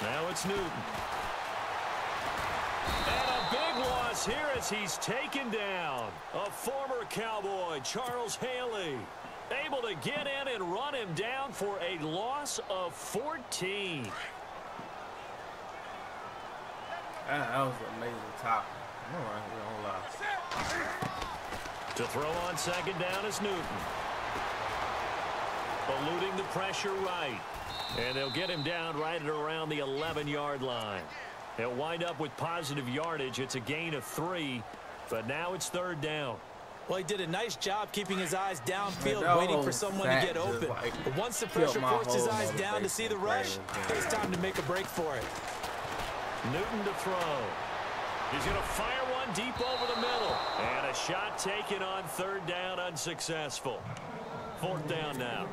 Now it's Newton. And a big loss here as he's taken down. A former Cowboy, Charles Haley, able to get in and run him down for a loss of 14. That was an amazing tackle. All right, don't lie. To throw on second down is Newton. Eluding the pressure right. And they'll get him down right at around the 11-yard line. He'll wind up with positive yardage. It's a gain of 3, but now it's third down. Well, he did a nice job keeping his eyes downfield, waiting for someone to get open. But once the pressure forced his eyes down to see the rush, it's time to make a break for it. Newton to throw. He's going to fire one deep over the middle. And a shot taken on third down, unsuccessful. Fourth down now.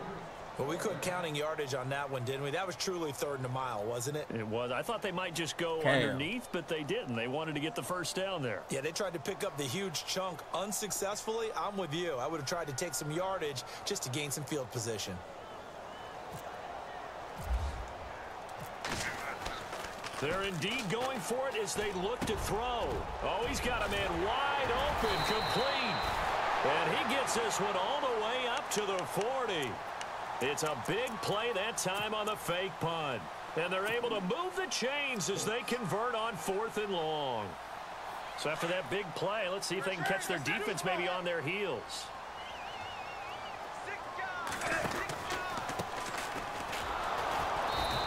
Well, we quit counting yardage on that one, didn't we? That was truly third and a mile, wasn't it? It was. I thought they might just go underneath, but they didn't. They wanted to get the first down there. Yeah, they tried to pick up the huge chunk unsuccessfully. I'm with you. I would have tried to take some yardage just to gain some field position. They're indeed going for it as they look to throw. Oh, he's got a man wide open, complete. And he gets this one all the way up to the 40. It's a big play that time on the fake punt. And they're able to move the chains as they convert on 4th and long. So after that big play, let's see if they can catch their defense maybe on their heels.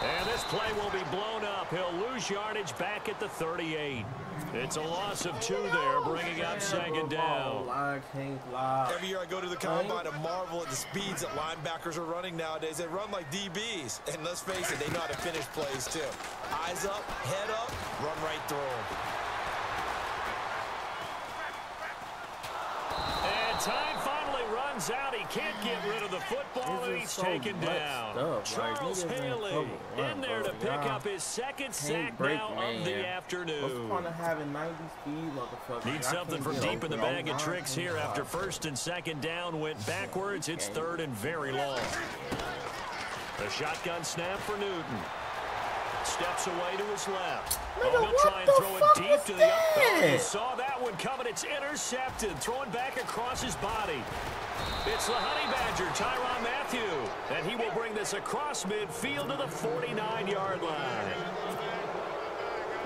And this play will be blown up. He'll lose yardage back at the 38. It's a loss of 2 there, bringing up second down. Every year I go to the combine, I marvel at the speeds that linebackers are running nowadays. They run like DBs. And let's face it, they know how to finish plays too. Eyes up, head up, run right through them. And time finally runs out. He can't get rid of the football, and he's taken down. Charles Haley in there to pick up his second sack now of the afternoon. What's the point of having 90 speed, motherfucker? Need something from deep in the bag of tricks here after first and second down went backwards. It's third and very long. The shotgun snap for Newton. Steps away to his left. He'll try and throw it deep to the up. Oh, you saw that one coming. It's intercepted. Throwing back across his body. It's the Honey Badger, Tyrann Mathieu. And he will bring this across midfield to the 49-yard line.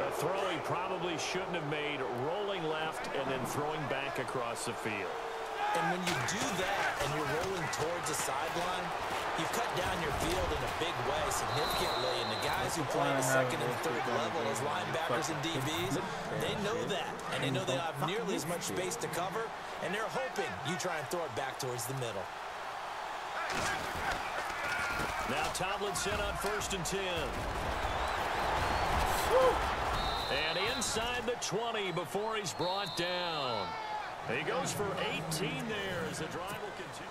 A throw he probably shouldn't have made, rolling left and then throwing back across the field. And when you do that and you're rolling towards the sideline, you've cut down your field in a big way significantly. And the guys who play the second and third level as linebackers and DBs, they know that. And they know they don't have nearly as much space to cover. And they're hoping you try and throw it back towards the middle. Now Tomlinson on 1st and 10. And inside the 20 before he's brought down. He goes for 18 there as the drive will continue.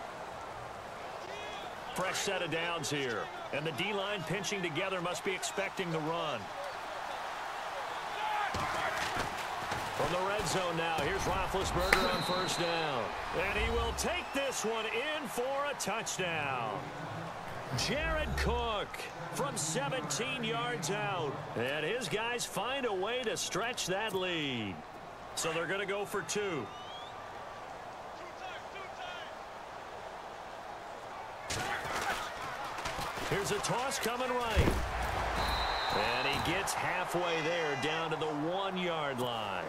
Fresh set of downs here. And the D-line pinching together must be expecting the run. From the red zone now, here's Roethlisberger on 1st down. And he will take this one in for a touchdown. Jared Cook from 17 yards out. And his guys find a way to stretch that lead. So they're going to go for 2. Here's a toss coming right. And he gets halfway there down to the 1-yard line.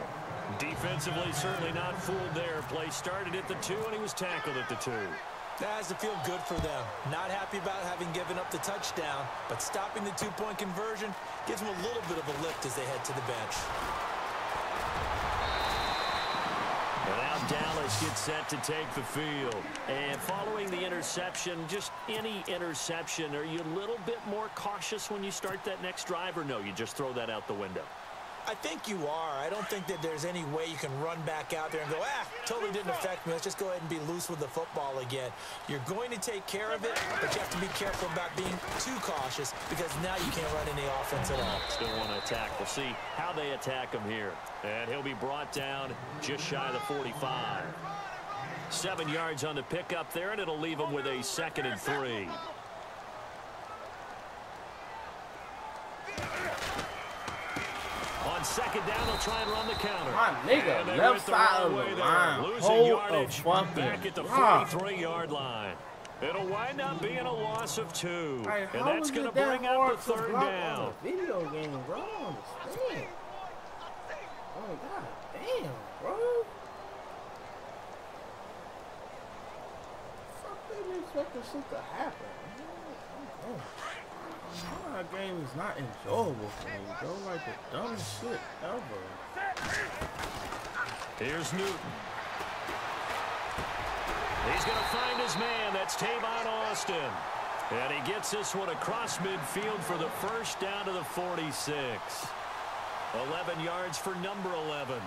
Defensively, certainly not fooled there. Play started at the 2, and he was tackled at the 2. That has to feel good for them. Not happy about having given up the touchdown, but stopping the two-point conversion gives them a little bit of a lift as they head to the bench. And now Dallas gets set to take the field. And following the interception, just any interception, are you a little bit more cautious when you start that next drive, or no, you just throw that out the window? I think you are. I don't think that there's any way you can run back out there and go, totally didn't affect me. Let's just go ahead and be loose with the football again. You're going to take care of it, but you have to be careful about being too cautious because now you can't run any offense at all. Still want to attack. We'll see how they attack him here. And he'll be brought down just shy of the 45. 7 yards on the pickup there, and it'll leave him with a 2nd and 3. On 2nd down, they'll try and run the counter. My nigga, left side of the line. Losing yardage back at the 43-yard line. It'll wind up being a loss of 2. Hey, and that's going to bring up the 3rd down. Video game, bro. I don't understand. Oh, god damn, bro. Fuck, they didn't expect this shit to happen. That game is not enjoyable for me, bro. Like the dumbest shit ever. Here's Newton. He's going to find his man. That's Tavon Austin. And he gets this one across midfield for the 1st down to the 46. 11 yards for number 11.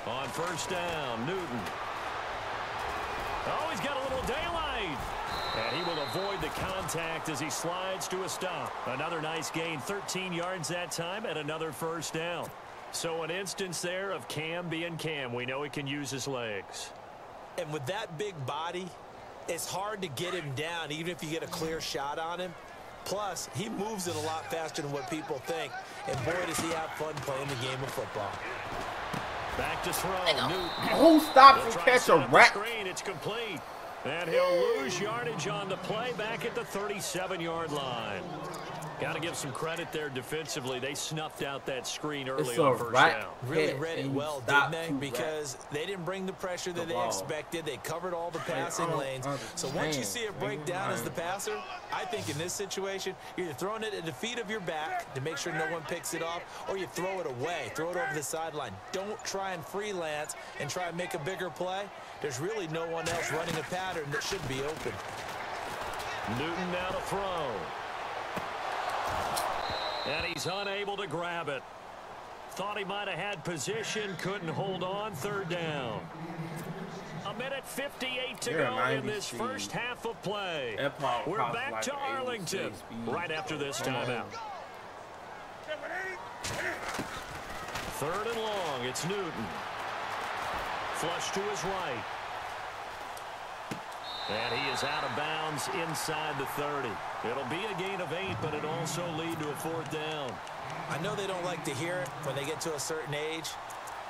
On 1st down, Newton. Oh, he's got a little daylight. And he will avoid the contact as he slides to a stop. Another nice gain, 13 yards that time, and another 1st down. So an instance there of Cam being Cam. We know he can use his legs. And with that big body, it's hard to get him down, even if you get a clear shot on him. Plus, he moves it a lot faster than what people think. And boy, does he have fun playing the game of football. Back to throw. Newton. Who stops and catch a rat? It's complete. And he'll lose yardage on the play back at the 37-yard line. Got to give some credit there defensively. They snuffed out that screen early on 1st down. Really read it well, didn't they? Because they didn't bring the pressure that they expected. They covered all the passing lanes. So once you see it break down as the passer, I think in this situation, you're either throwing it at the feet of your back to make sure no one picks it off, or you throw it away, throw it over the sideline. Don't try and freelance and try and make a bigger play. There's really no one else running a pattern that should be open. Newton now to throw. And he's unable to grab it. Thought he might have had position, couldn't hold on. 3rd down. 1:58 to go in this 1st half of play. We're back to Arlington right after this timeout. 3rd and long. It's Newton. Flush to his right. And he is out of bounds inside the 30. It'll be a gain of 8, but it'll also lead to a 4th down. I know they don't like to hear it when they get to a certain age,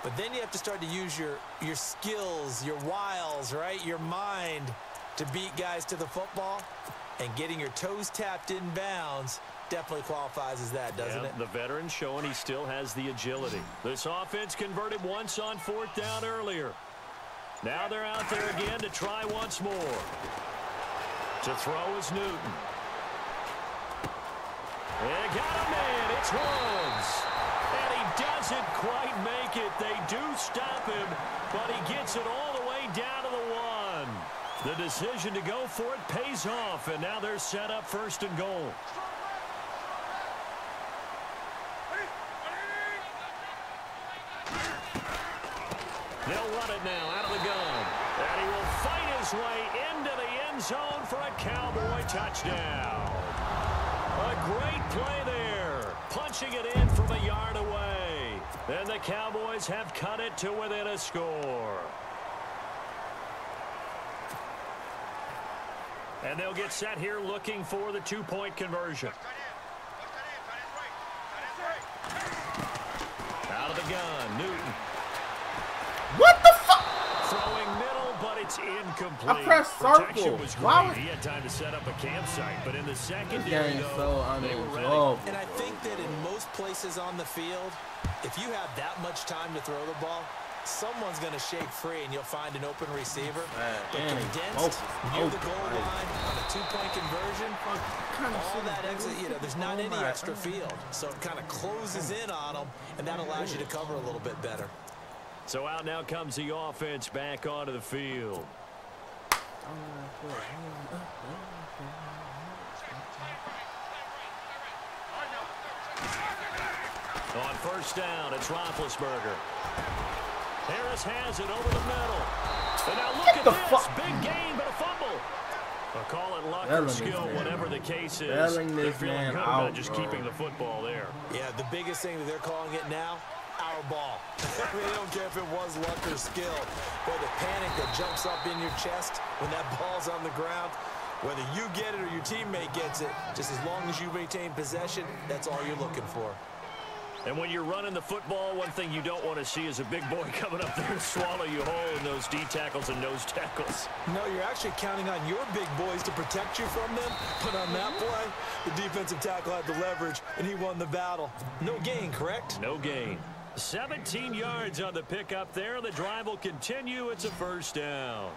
but then you have to start to use your skills, your wiles, right? Your mind to beat guys to the football. And getting your toes tapped in bounds definitely qualifies as that, doesn't it? The veteran showing he still has the agility. This offense converted once on 4th down earlier. Now they're out there again to try once more. To throw is Newton. They got him in. It's Woods. And he doesn't quite make it. They do stop him, but he gets it all the way down to the 1. The decision to go for it pays off, and now they're set up 1st and goal. They'll run it now out of the gun. And he will fight his way into the end zone for a Cowboy touchdown. A great play there. Punching it in from a yard away. And the Cowboys have cut it to within a score. And they'll get set here looking for the 2-point conversion. Out of the gun, Newton. What the fuck? Throwing middle, but it It's incomplete. I pressed circle. Was Why great. He had time to set up a campsite, but in the secondary, game though, so they were ready. unenjoyable. And I think that in most places on the field, if you have that much time to throw the ball, someone's going to shake free and you'll find an open receiver. But condensed near the goal line on a two-point conversion, all that exit, there's not any extra field. So it kind of closes in on them, and that allows you to cover a little bit better. So out now comes the offense back onto the field. On first down, it's Roethlisberger. Harris has it over the middle. And now look at this. Big gain, but a fumble. I'll call it luck or skill, whatever the case is. They're feeling good about just keeping the football there. Yeah, the biggest thing that they're calling it now, our ball. They don't care if it was luck or skill. Boy, the panic that jumps up in your chest when that ball's on the ground, whether you get it or your teammate gets it, just as long as you maintain possession, that's all you're looking for. And when you're running the football, one thing you don't want to see is a big boy coming up there and swallow you whole in those D tackles and nose tackles. No, you're actually counting on your big boys to protect you from them. But on that play, the defensive tackle had the leverage, and he won the battle. No gain, correct? No gain. 17 yards on the pickup there. The drive will continue. It's a first down.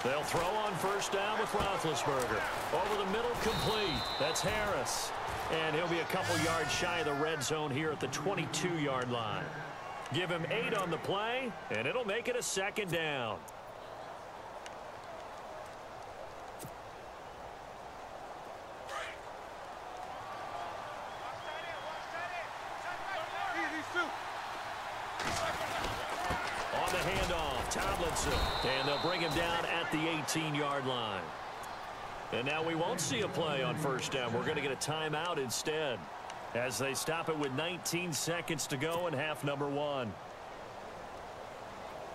They'll throw on first down with Roethlisberger. Over the middle, complete. That's Harris. And he'll be a couple yards shy of the red zone here at the 22-yard line. Give him 8 on the play, and it'll make it a second down. On the handoff, Tomlinson. And they'll bring him down at the 18-yard line. And now we won't see a play on first down. We're going to get a timeout instead as they stop it with 19 seconds to go in half number 1.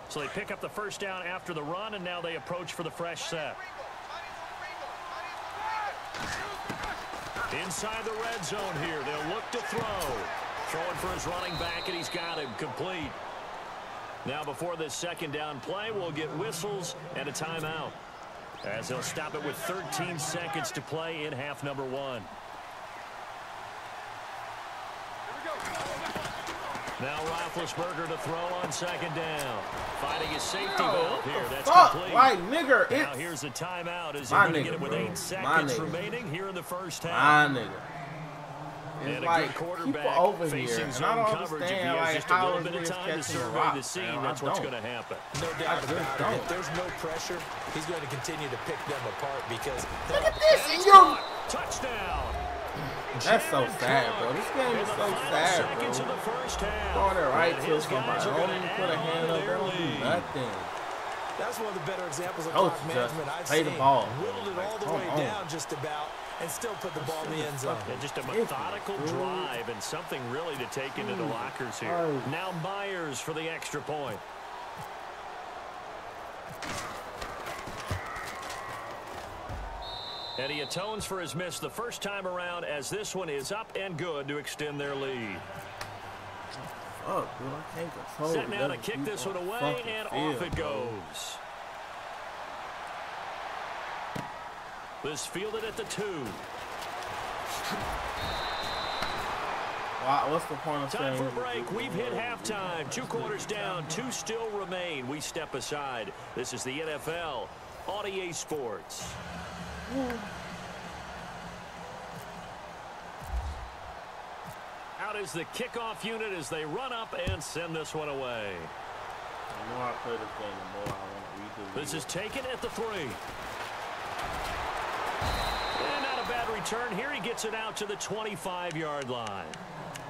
So they pick up the first down after the run, and now they approach for the fresh set. Inside the red zone here. They'll look to throw. Throwing for his running back, and he's got him complete. Now before this second down play, we'll get whistles and a timeout as they'll stop it with 13 seconds to play in half number 1. Now Roethlisberger to throw on second down. Finding his safety valve here. That's complete. Right, nigger. Now here's a timeout as you're going to get it with 8 seconds remaining here in the first half. My nigga. It's and like a good quarterback people over facing here, and zone I don't coverage. If he understand has like just a how little bit of is time to catching a survey rock, the scene, man. that's what's going to happen. No doubt about it. If there's no pressure, he's going to continue to pick them apart because look at this, and you touchdown. That's so sad, bro. This game is so sad, bro. Throwing it right to somebody. Don't even put a hand up. They don't do nothing. That's one of the better examples of Coach clock management I've play seen. the ball. Whittled it all the way down just about and still put the ball in the end zone. And just a methodical drive and something really to take into the lockers here. Now Myers for the extra point. And he atones for his miss the first time around as this one is up and good to extend their lead. Oh, dude, I can't control it. Set now to kick this one away, and off it goes. This fielded at the 2. Wow, what's the point of Time for a break. We've hit halftime. 2 quarters down. 2 still remain. We step aside. This is the NFL on EA Sports. Out is the kickoff unit as they run up and send this one away. The more I play this game, the more I want to read the This is taken at the 3. And not a bad return here. He gets it out to the 25-yard line.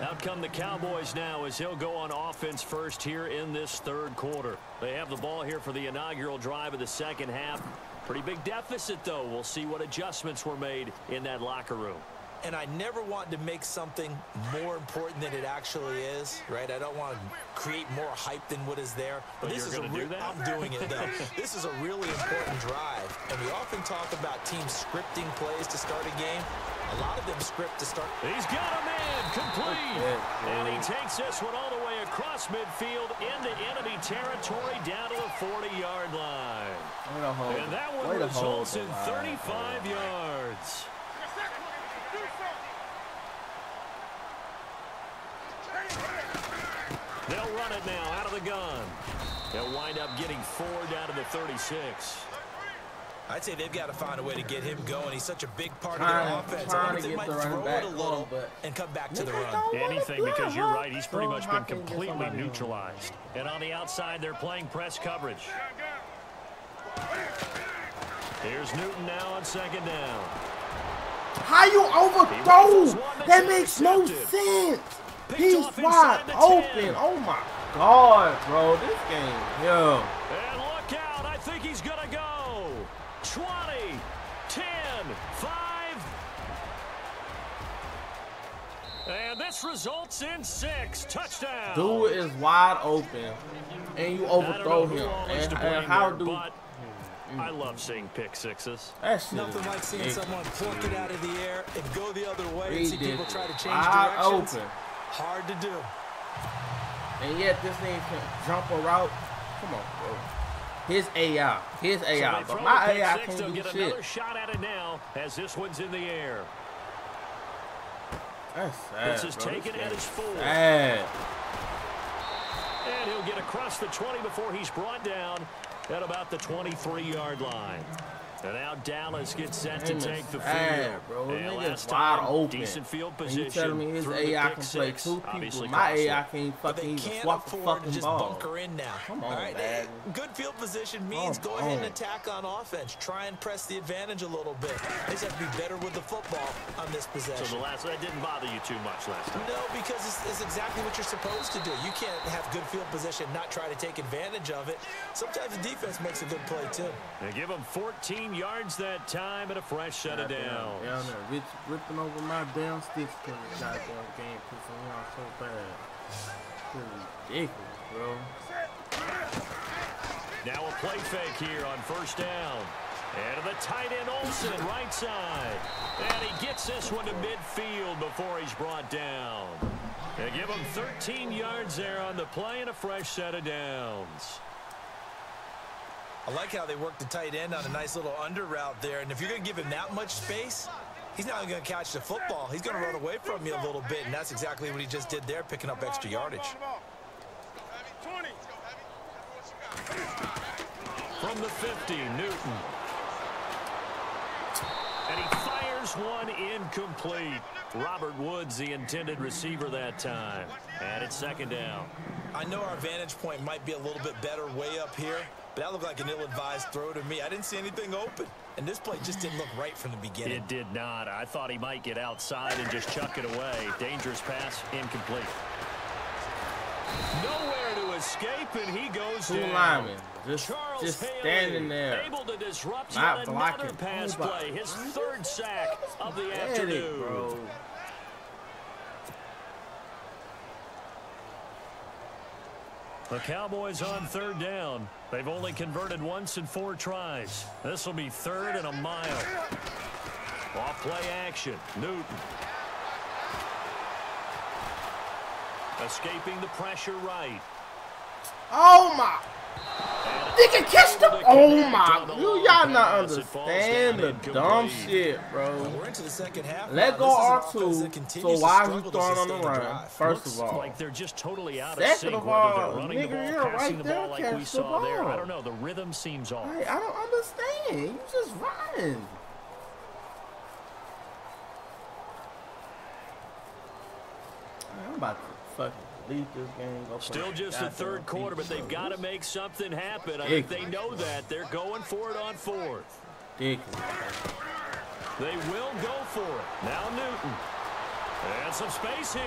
Out come the Cowboys now as he'll go on offense first here in this third quarter. They have the ball here for the inaugural drive of the second half. Pretty big deficit, though. We'll see what adjustments were made in that locker room. And I never want to make something more important than it actually is, right? I don't want to create more hype than what is there. But this is I'm doing it, though. This is a really important drive. And we often talk about teams scripting plays to start a game. A lot of them script to start. He's got a man complete. And he takes this one all the way across. across midfield into enemy territory down to the 40-yard line. And that one results in 35 yards. They'll run it now out of the gun. They'll wind up getting 4 down to the 36. I'd say they've got to find a way to get him going. He's such a big part of their offense. I think they might throw it a little and come back to the run. Anything, because you're right. He's pretty much been completely neutralized. And on the outside, they're playing press coverage. Here's Newton now on second down. How you overthrow? That makes no sense. He's wide open. Oh my God, bro. This game, yo. And look out. I think he's going to go. 20, 10, 5. And this results in 6 touchdowns. Dude is wide open, and you overthrow him. And how do... I love seeing pick sixes. That's nothing like seeing someone pluck it out of the air and go the other way and see people try to change directions. Open. Hard to do. And yet this thing can jump a route. Come on, bro. His AI. His AI. But my AI can't do shit. Another shot at it now as this one's in the air. That's sad, this is taken at his 4. Sad. And he'll get across the 20 before he's brought down at about the 23-yard line. And now Dallas gets set to take the field. Bro. And last wide time, open. decent field position. And you telling me his AI can play 2 people. My AI can't fucking even swap the fucking just ball. Bunker in now. Come on, man. Good field position means go ahead and attack on offense. Try and press the advantage a little bit. They just have to be better with the football on this possession. So that didn't bother you too much last time? No, because it's exactly what you're supposed to do. You can't have good field position, not try to take advantage of it. Sometimes the defense makes a good play, too. They give him 14 yards that time and a fresh set of downs. Down there, ripping over my damn sticks to the goddamn game, pissing me off so bad. It's ridiculous, bro. Now a play fake here on first down. And to the tight end Olsen, right side. And he gets this one to midfield before he's brought down. They give him 13 yards there on the play and a fresh set of downs. I like how they work the tight end on a nice little under route there. And if you're going to give him that much space, he's not going to catch the football. He's going to run away from you a little bit, and that's exactly what he just did there, picking up extra yardage. From the 50, Newton. And he fires one incomplete. Robert Woods, the intended receiver that time. And it's second down. I know our vantage point might be a little bit better way up here, but that looked like an ill-advised throw to me. I didn't see anything open, and this play just didn't look right from the beginning. It did not. I thought he might get outside and just chuck it away. Dangerous pass, incomplete. Nowhere to escape, and he goes down. 2 linemen just standing there, able to disrupt not yet blocking. another pass play. His 3rd sack of the afternoon. Bro. The Cowboys on 3rd down. They've only converted once in 4 tries. This will be 3rd and a mile. Off play action. Newton. Escaping the pressure right. Oh my. They can catch the. Oh my. Y'all not understand the dumb shit, bro. We're into the second half. Let go R2. So why are you throwing on the run? First of all. Like they're just totally out of Second sync. of all, Whether they're running the nigga, ball, you're passing right the ball there, like we catch the saw there. ball. I don't know. The rhythm seems off. Hey, I don't understand. You just running. I'm about to fucking leave this game. Still just the 3rd quarter, but they've got to make something happen. I think they know that. They're going for it on 4th. They will go for it. Now Newton. And some space here.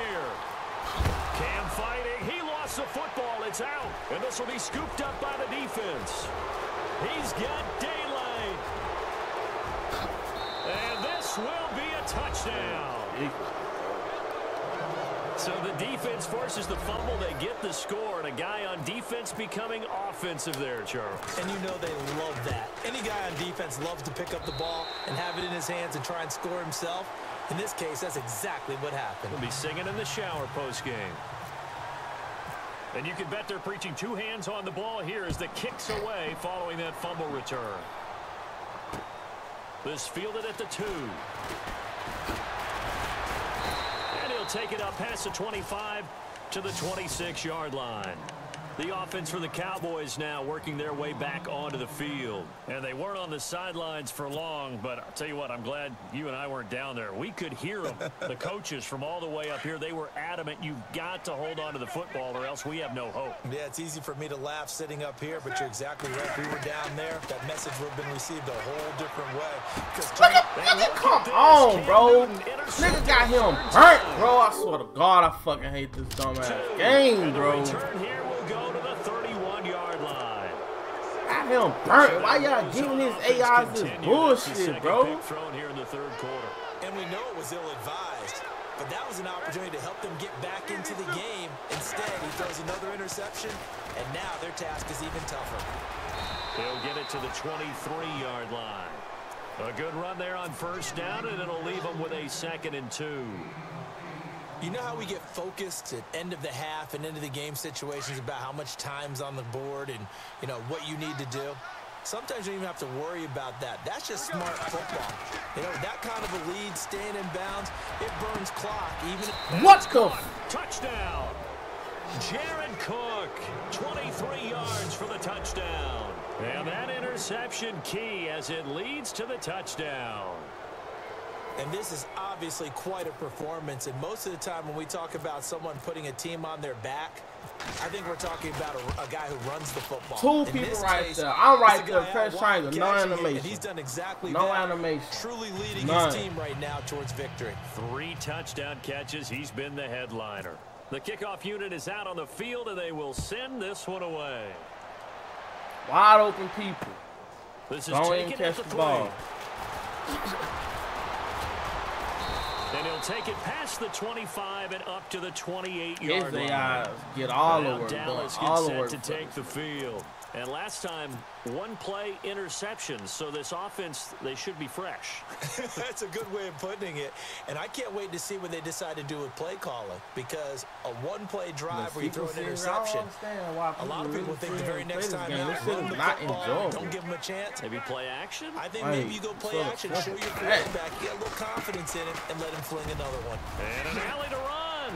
Cam fighting. He lost the football. It's out. And this will be scooped up by the defense. He's got daylight. And this will be a touchdown. So the defense forces the fumble. They get the score, and a guy on defense becoming offensive there, Charles. And you know they love that. Any guy on defense loves to pick up the ball and have it in his hands and try and score himself. In this case, that's exactly what happened. He'll be singing in the shower post-game. And you can bet they're preaching two hands on the ball here as the kick's away following that fumble return. This fielded at the 2. And he'll take it up past the 25 to the 26-yard line. The offense for the Cowboys now working their way back onto the field. And they weren't on the sidelines for long, but I'll tell you what, I'm glad you and I weren't down there. We could hear them, the coaches from all the way up here. They were adamant, you've got to hold on to the football or else we have no hope. Yeah, it's easy for me to laugh sitting up here, but you're exactly right. We were down there. That message would have been received a whole different way. Look at, come on, bro. Nigga got him burnt, bro. I swear to God, I fucking hate this dumbass game, bro. Go to the 31-yard line. Got him burnt. Why y'all giving his AIs this bullshit, bro? Thrown here in the 3rd quarter. And we know it was ill-advised, but that was an opportunity to help them get back into the game. Instead, he throws another interception, and now their task is even tougher. He'll get it to the 23-yard line. A good run there on 1st down, and it'll leave them with a 2nd and 2. You know how we get focused at end of the half and into the game situations about how much time's on the board and, you know, what you need to do? Sometimes you don't even have to worry about that. That's just smart football. You know, that kind of a lead, staying in bounds, it burns clock. Even what the? Touchdown. Jared Cook, 23 yards for the touchdown. And that interception key as it leads to the touchdown. And this is obviously quite a performance. And most of the time when we talk about someone putting a team on their back, I think we're talking about a guy who runs the football. Two people right there. I'm right there. First triangle. No animation. And he's done exactly no that. Animation. Truly leading his team right now towards victory. 3 touchdown catches. He's been the headliner. The kickoff unit is out on the field, and they will send this one away. Wide open people. This is don't even catch the ball. And he'll take it past the 25 and up to the 28-yard line. Get all over. Dallas gets set to take the field. And last time, 1 play interception. So this offense, they should be fresh. That's a good way of putting it. And I can't wait to see what they decide to do with play calling. Because a 1-play drive where you throw an interception, a lot of people think the very next time out, don't give them a chance. Maybe play action? I think maybe you go play action, show your quarterback, get a little confidence in it, and let him fling another one. And an alley to run.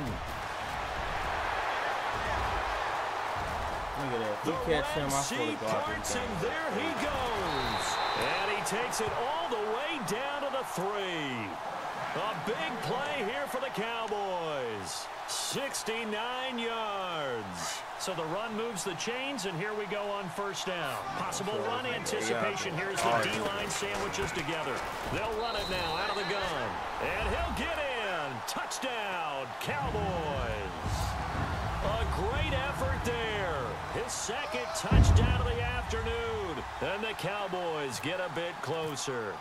Look at that. He catch him, I swear to God. And there he goes. And he takes it all the way down to the 3. A big play here for the Cowboys. 69 yards. So the run moves the chains, and here we go on 1st down. Possible run anticipation. Here's the D-line sandwiches together. They'll run it now out of the gun. And he'll get in. Touchdown, Cowboys. A great effort there. His 2nd touchdown of the afternoon. And the Cowboys get a bit closer.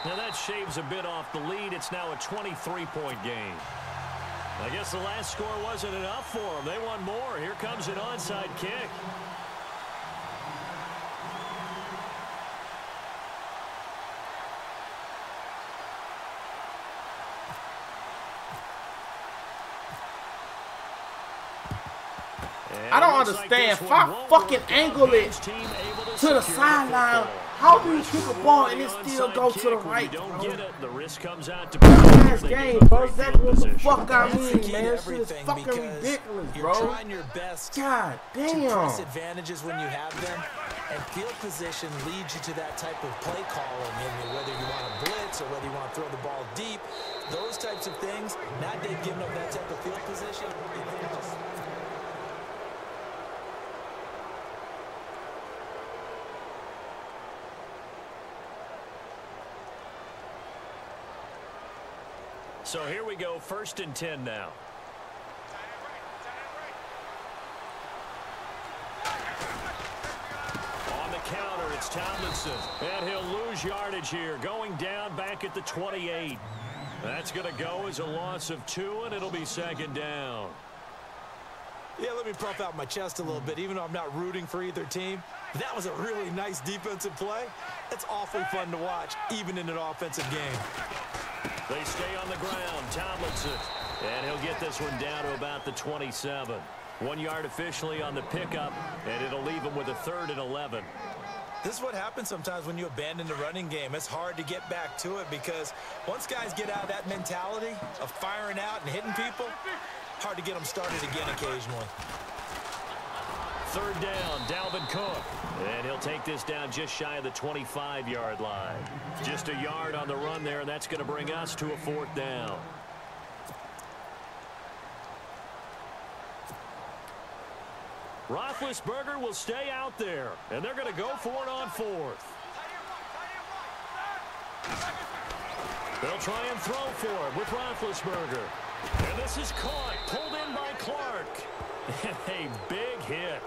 Now that shaves a bit off the lead. It's now a 23-point game. I guess the last score wasn't enough for them. They want more. Here comes an onside kick. I don't understand. If I fucking angle it to the sideline, how do you kick a ball and it still go to the right? Don't get it. The risk comes out to last game, bro. That's what the fuck I mean, man. This shit is fucking ridiculous, bro. You're trying your best. God damn. To press advantages when you have them, and field position leads you to that type of play calling. I mean, whether you want to blitz or whether you want to throw the ball deep, those types of things. Now they've given up that type of field position. So here we go, 1st and 10 now. On the counter, it's Tomlinson. And he'll lose yardage here, going down back at the 28. That's going to go as a loss of 2, and it'll be 2nd down. Yeah, let me puff out my chest a little bit, even though I'm not rooting for either team. That was a really nice defensive play. It's awfully fun to watch, even in an offensive game. They stay on the ground. Tomlinson. And he'll get this one down to about the 27. 1 yard officially on the pickup, and it'll leave him with a 3rd and 11. This is what happens sometimes when you abandon the running game. It's hard to get back to it because once guys get out of that mentality of firing out and hitting people, hard to get them started again occasionally. 3rd down, Dalvin Cook. And he'll take this down just shy of the 25-yard line. Just a yard on the run there, and that's going to bring us to a 4th down. Roethlisberger will stay out there, and they're going to go for it on 4th. They'll try and throw for it with Roethlisberger. And this is caught, pulled in by Clark. And a big hit.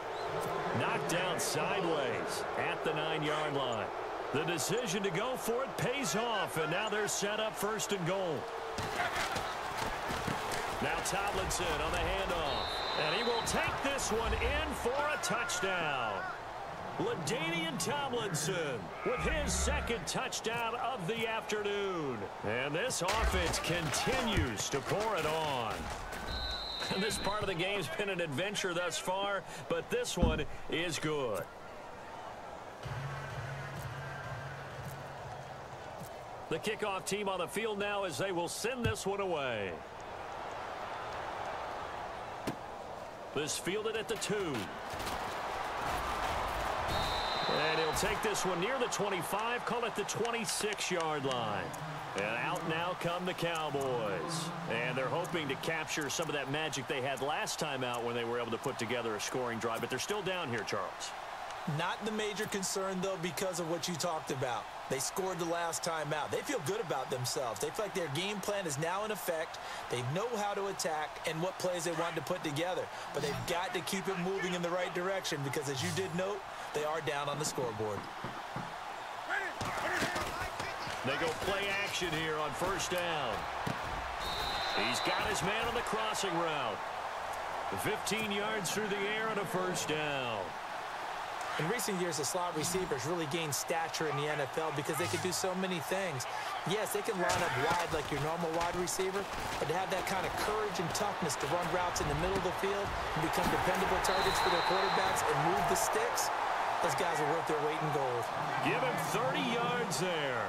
Knocked down sideways at the 9-yard line. The decision to go for it pays off, and now they're set up 1st and goal. Now Tomlinson on the handoff. And he will take this one in for a touchdown. LaDainian Tomlinson with his 2nd touchdown of the afternoon. And this offense continues to pour it on. And this part of the game's been an adventure thus far, but this one is good. The kickoff team on the field now as they will send this one away. This fielded at the 2. And he'll take this one near the 25, call it the 26-yard line. And out now come the Cowboys. And they're hoping to capture some of that magic they had last time out when they were able to put together a scoring drive. But they're still down here, Charles. Not the major concern, though, because of what you talked about. They scored the last time out. They feel good about themselves. They feel like their game plan is now in effect. They know how to attack and what plays they want to put together. But they've got to keep it moving in the right direction because, as you did note, they are down on the scoreboard. They go play action here on 1st down. He's got his man on the crossing route. 15 yards through the air on a 1st down. In recent years, the slot receivers really gained stature in the NFL because they could do so many things. Yes, they can line up wide like your normal wide receiver, but to have that kind of courage and toughness to run routes in the middle of the field and become dependable targets for their quarterbacks and move the sticks, those guys are worth their weight in gold. Give him 30 yards there.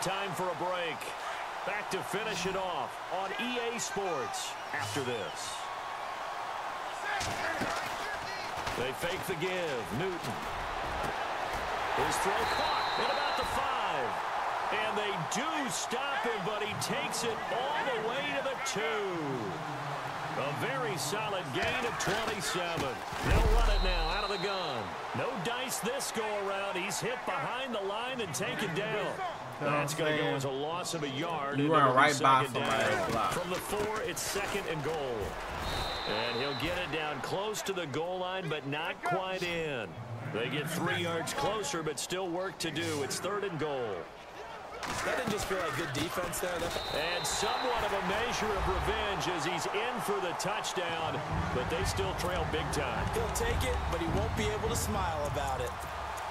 Time for a break. Back to finish it off on EA Sports after this. They fake the give. Newton. His throw caught at about the 5. And they do stop him, but he takes it all the way to the 2. A very solid gain of 27. They'll run it now out of the gun. No dice this go around. He's hit behind the line and taken down. That's going to go as a loss of a yard. You run right by somebody. From the 4, it's 2nd and goal. And he'll get it down close to the goal line, but not quite in. They get 3 yards closer, but still work to do. It's 3rd and goal. That didn't just feel like good defense there. And somewhat of a measure of revenge as he's in for the touchdown, but they still trail big time. He'll take it, but he won't be able to smile about it.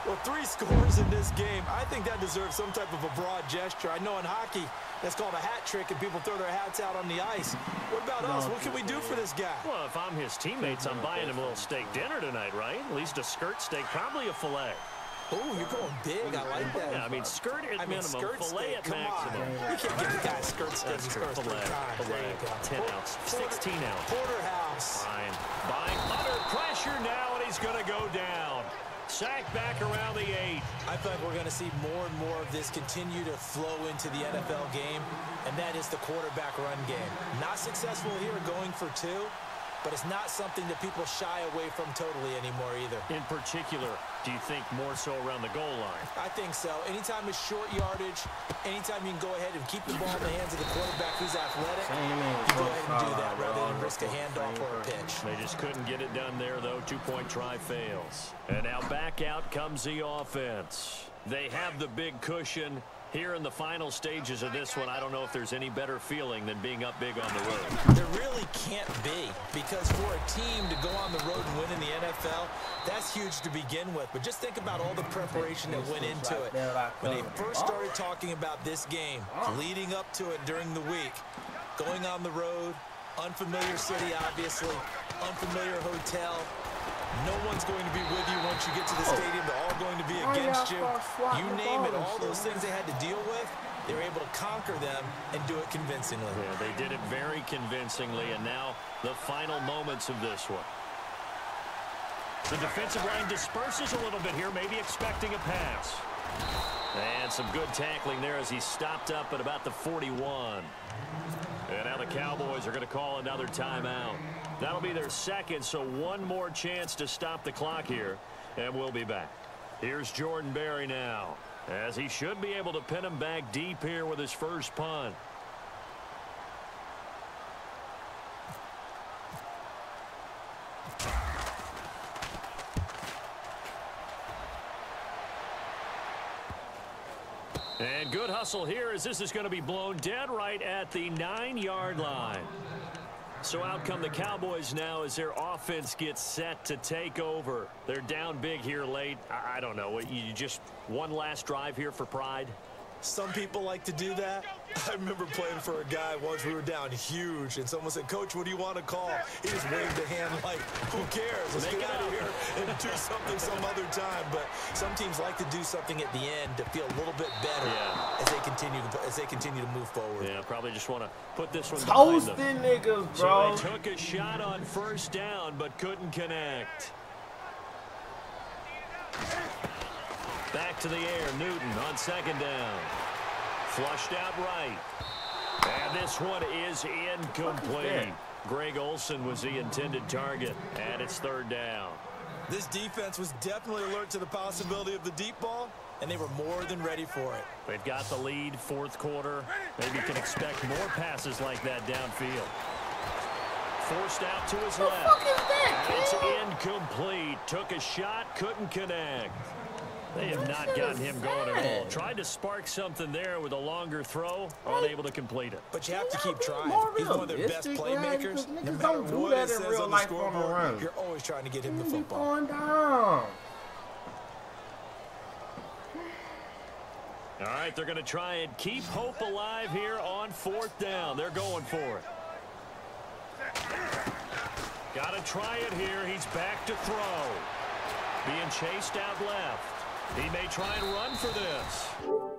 Well, 3 scores in this game. I think that deserves some type of a broad gesture. I know in hockey, that's called a hat trick, and people throw their hats out on the ice. What about us? What can we do for this guy? Well, if I'm his teammates, I'm buying him a little steak dinner tonight, right? At least a skirt steak, probably a filet. Oh, you're going big. I like that. Yeah, I mean, skirt at minimum, filet at maximum. You can't give the guy a skirt steak. Filet, 10 ounce, 16 ounce. Porterhouse. Fine. Buying under pressure now, and he's going to go down. Sack back around the 8. I feel like we're going to see more and more of this continue to flow into the NFL game, and that is the quarterback run game. Not successful here going for 2, but it's not something that people shy away from totally anymore either. In particular, do you think more so around the goal line? I think so. Anytime it's short yardage, anytime you can go ahead and keep the ball in the hands of the quarterback who's athletic, you go ahead and do that rather than risk a handoff or a pitch. They just couldn't get it done there, though. 2-point try fails. And now back out comes the offense. They have the big cushion. Here in the final stages of this one, I don't know if there's any better feeling than being up big on the road. There really can't be, because for a team to go on the road and win in the NFL, that's huge to begin with. But just think about all the preparation that went into it. When they first started talking about this game, leading up to it during the week, going on the road, unfamiliar city, obviously, unfamiliar hotel. No one's going to be with you once you get to the stadium. They're all going to be against you. You name it, all those things they had to deal with, they were able to conquer them and do it convincingly. Yeah, they did it very convincingly, and now the final moments of this one. The defensive line disperses a little bit here, maybe expecting a pass. And some good tackling there as he stopped up at about the 41. And now the Cowboys are going to call another timeout. That'll be their second, so one more chance to stop the clock here, and we'll be back. Here's Jordan Berry now, as he should be able to pin him back deep here with his first punt. And good hustle here as this is going to be blown dead right at the 9-yard line. So out come the Cowboys now as their offense gets set to take over. They're down big here late. I don't know. You just one last drive here for pride? Some people like to do that. I remember playing for a guy once. We were down huge, and someone said, "Coach, what do you want to call?" He just waved a hand like, "Who cares? Let's get out of here and do something some other time." But some teams like to do something at the end to feel a little bit better as they continue to move forward. Yeah, probably just want to put this one behind them. Toasting niggas, bro. So they took a shot on first down, but couldn't connect. Back to the air, Newton on second down. Flushed out right. And this one is incomplete. Greg Olsen was the intended target, and it's third down. This defense was definitely alert to the possibility of the deep ball, and they were more than ready for it. They've got the lead, fourth quarter. Maybe you can expect more passes like that downfield. Forced out to his left. What the fuck is that, and it's incomplete. Took a shot, couldn't connect. They have not gotten him going at all. Tried to spark something there with a longer throw, unable to complete it. But you have to keep trying. He's one of their best playmakers. No matter don't do what that it in says real on the life on the scoreboard, run. you're always trying to get him the Be football. going down. All right, they're going to try and keep hope alive here on fourth down. They're going for it. Got to try it here. He's back to throw. Being chased out left. He may try and run for this.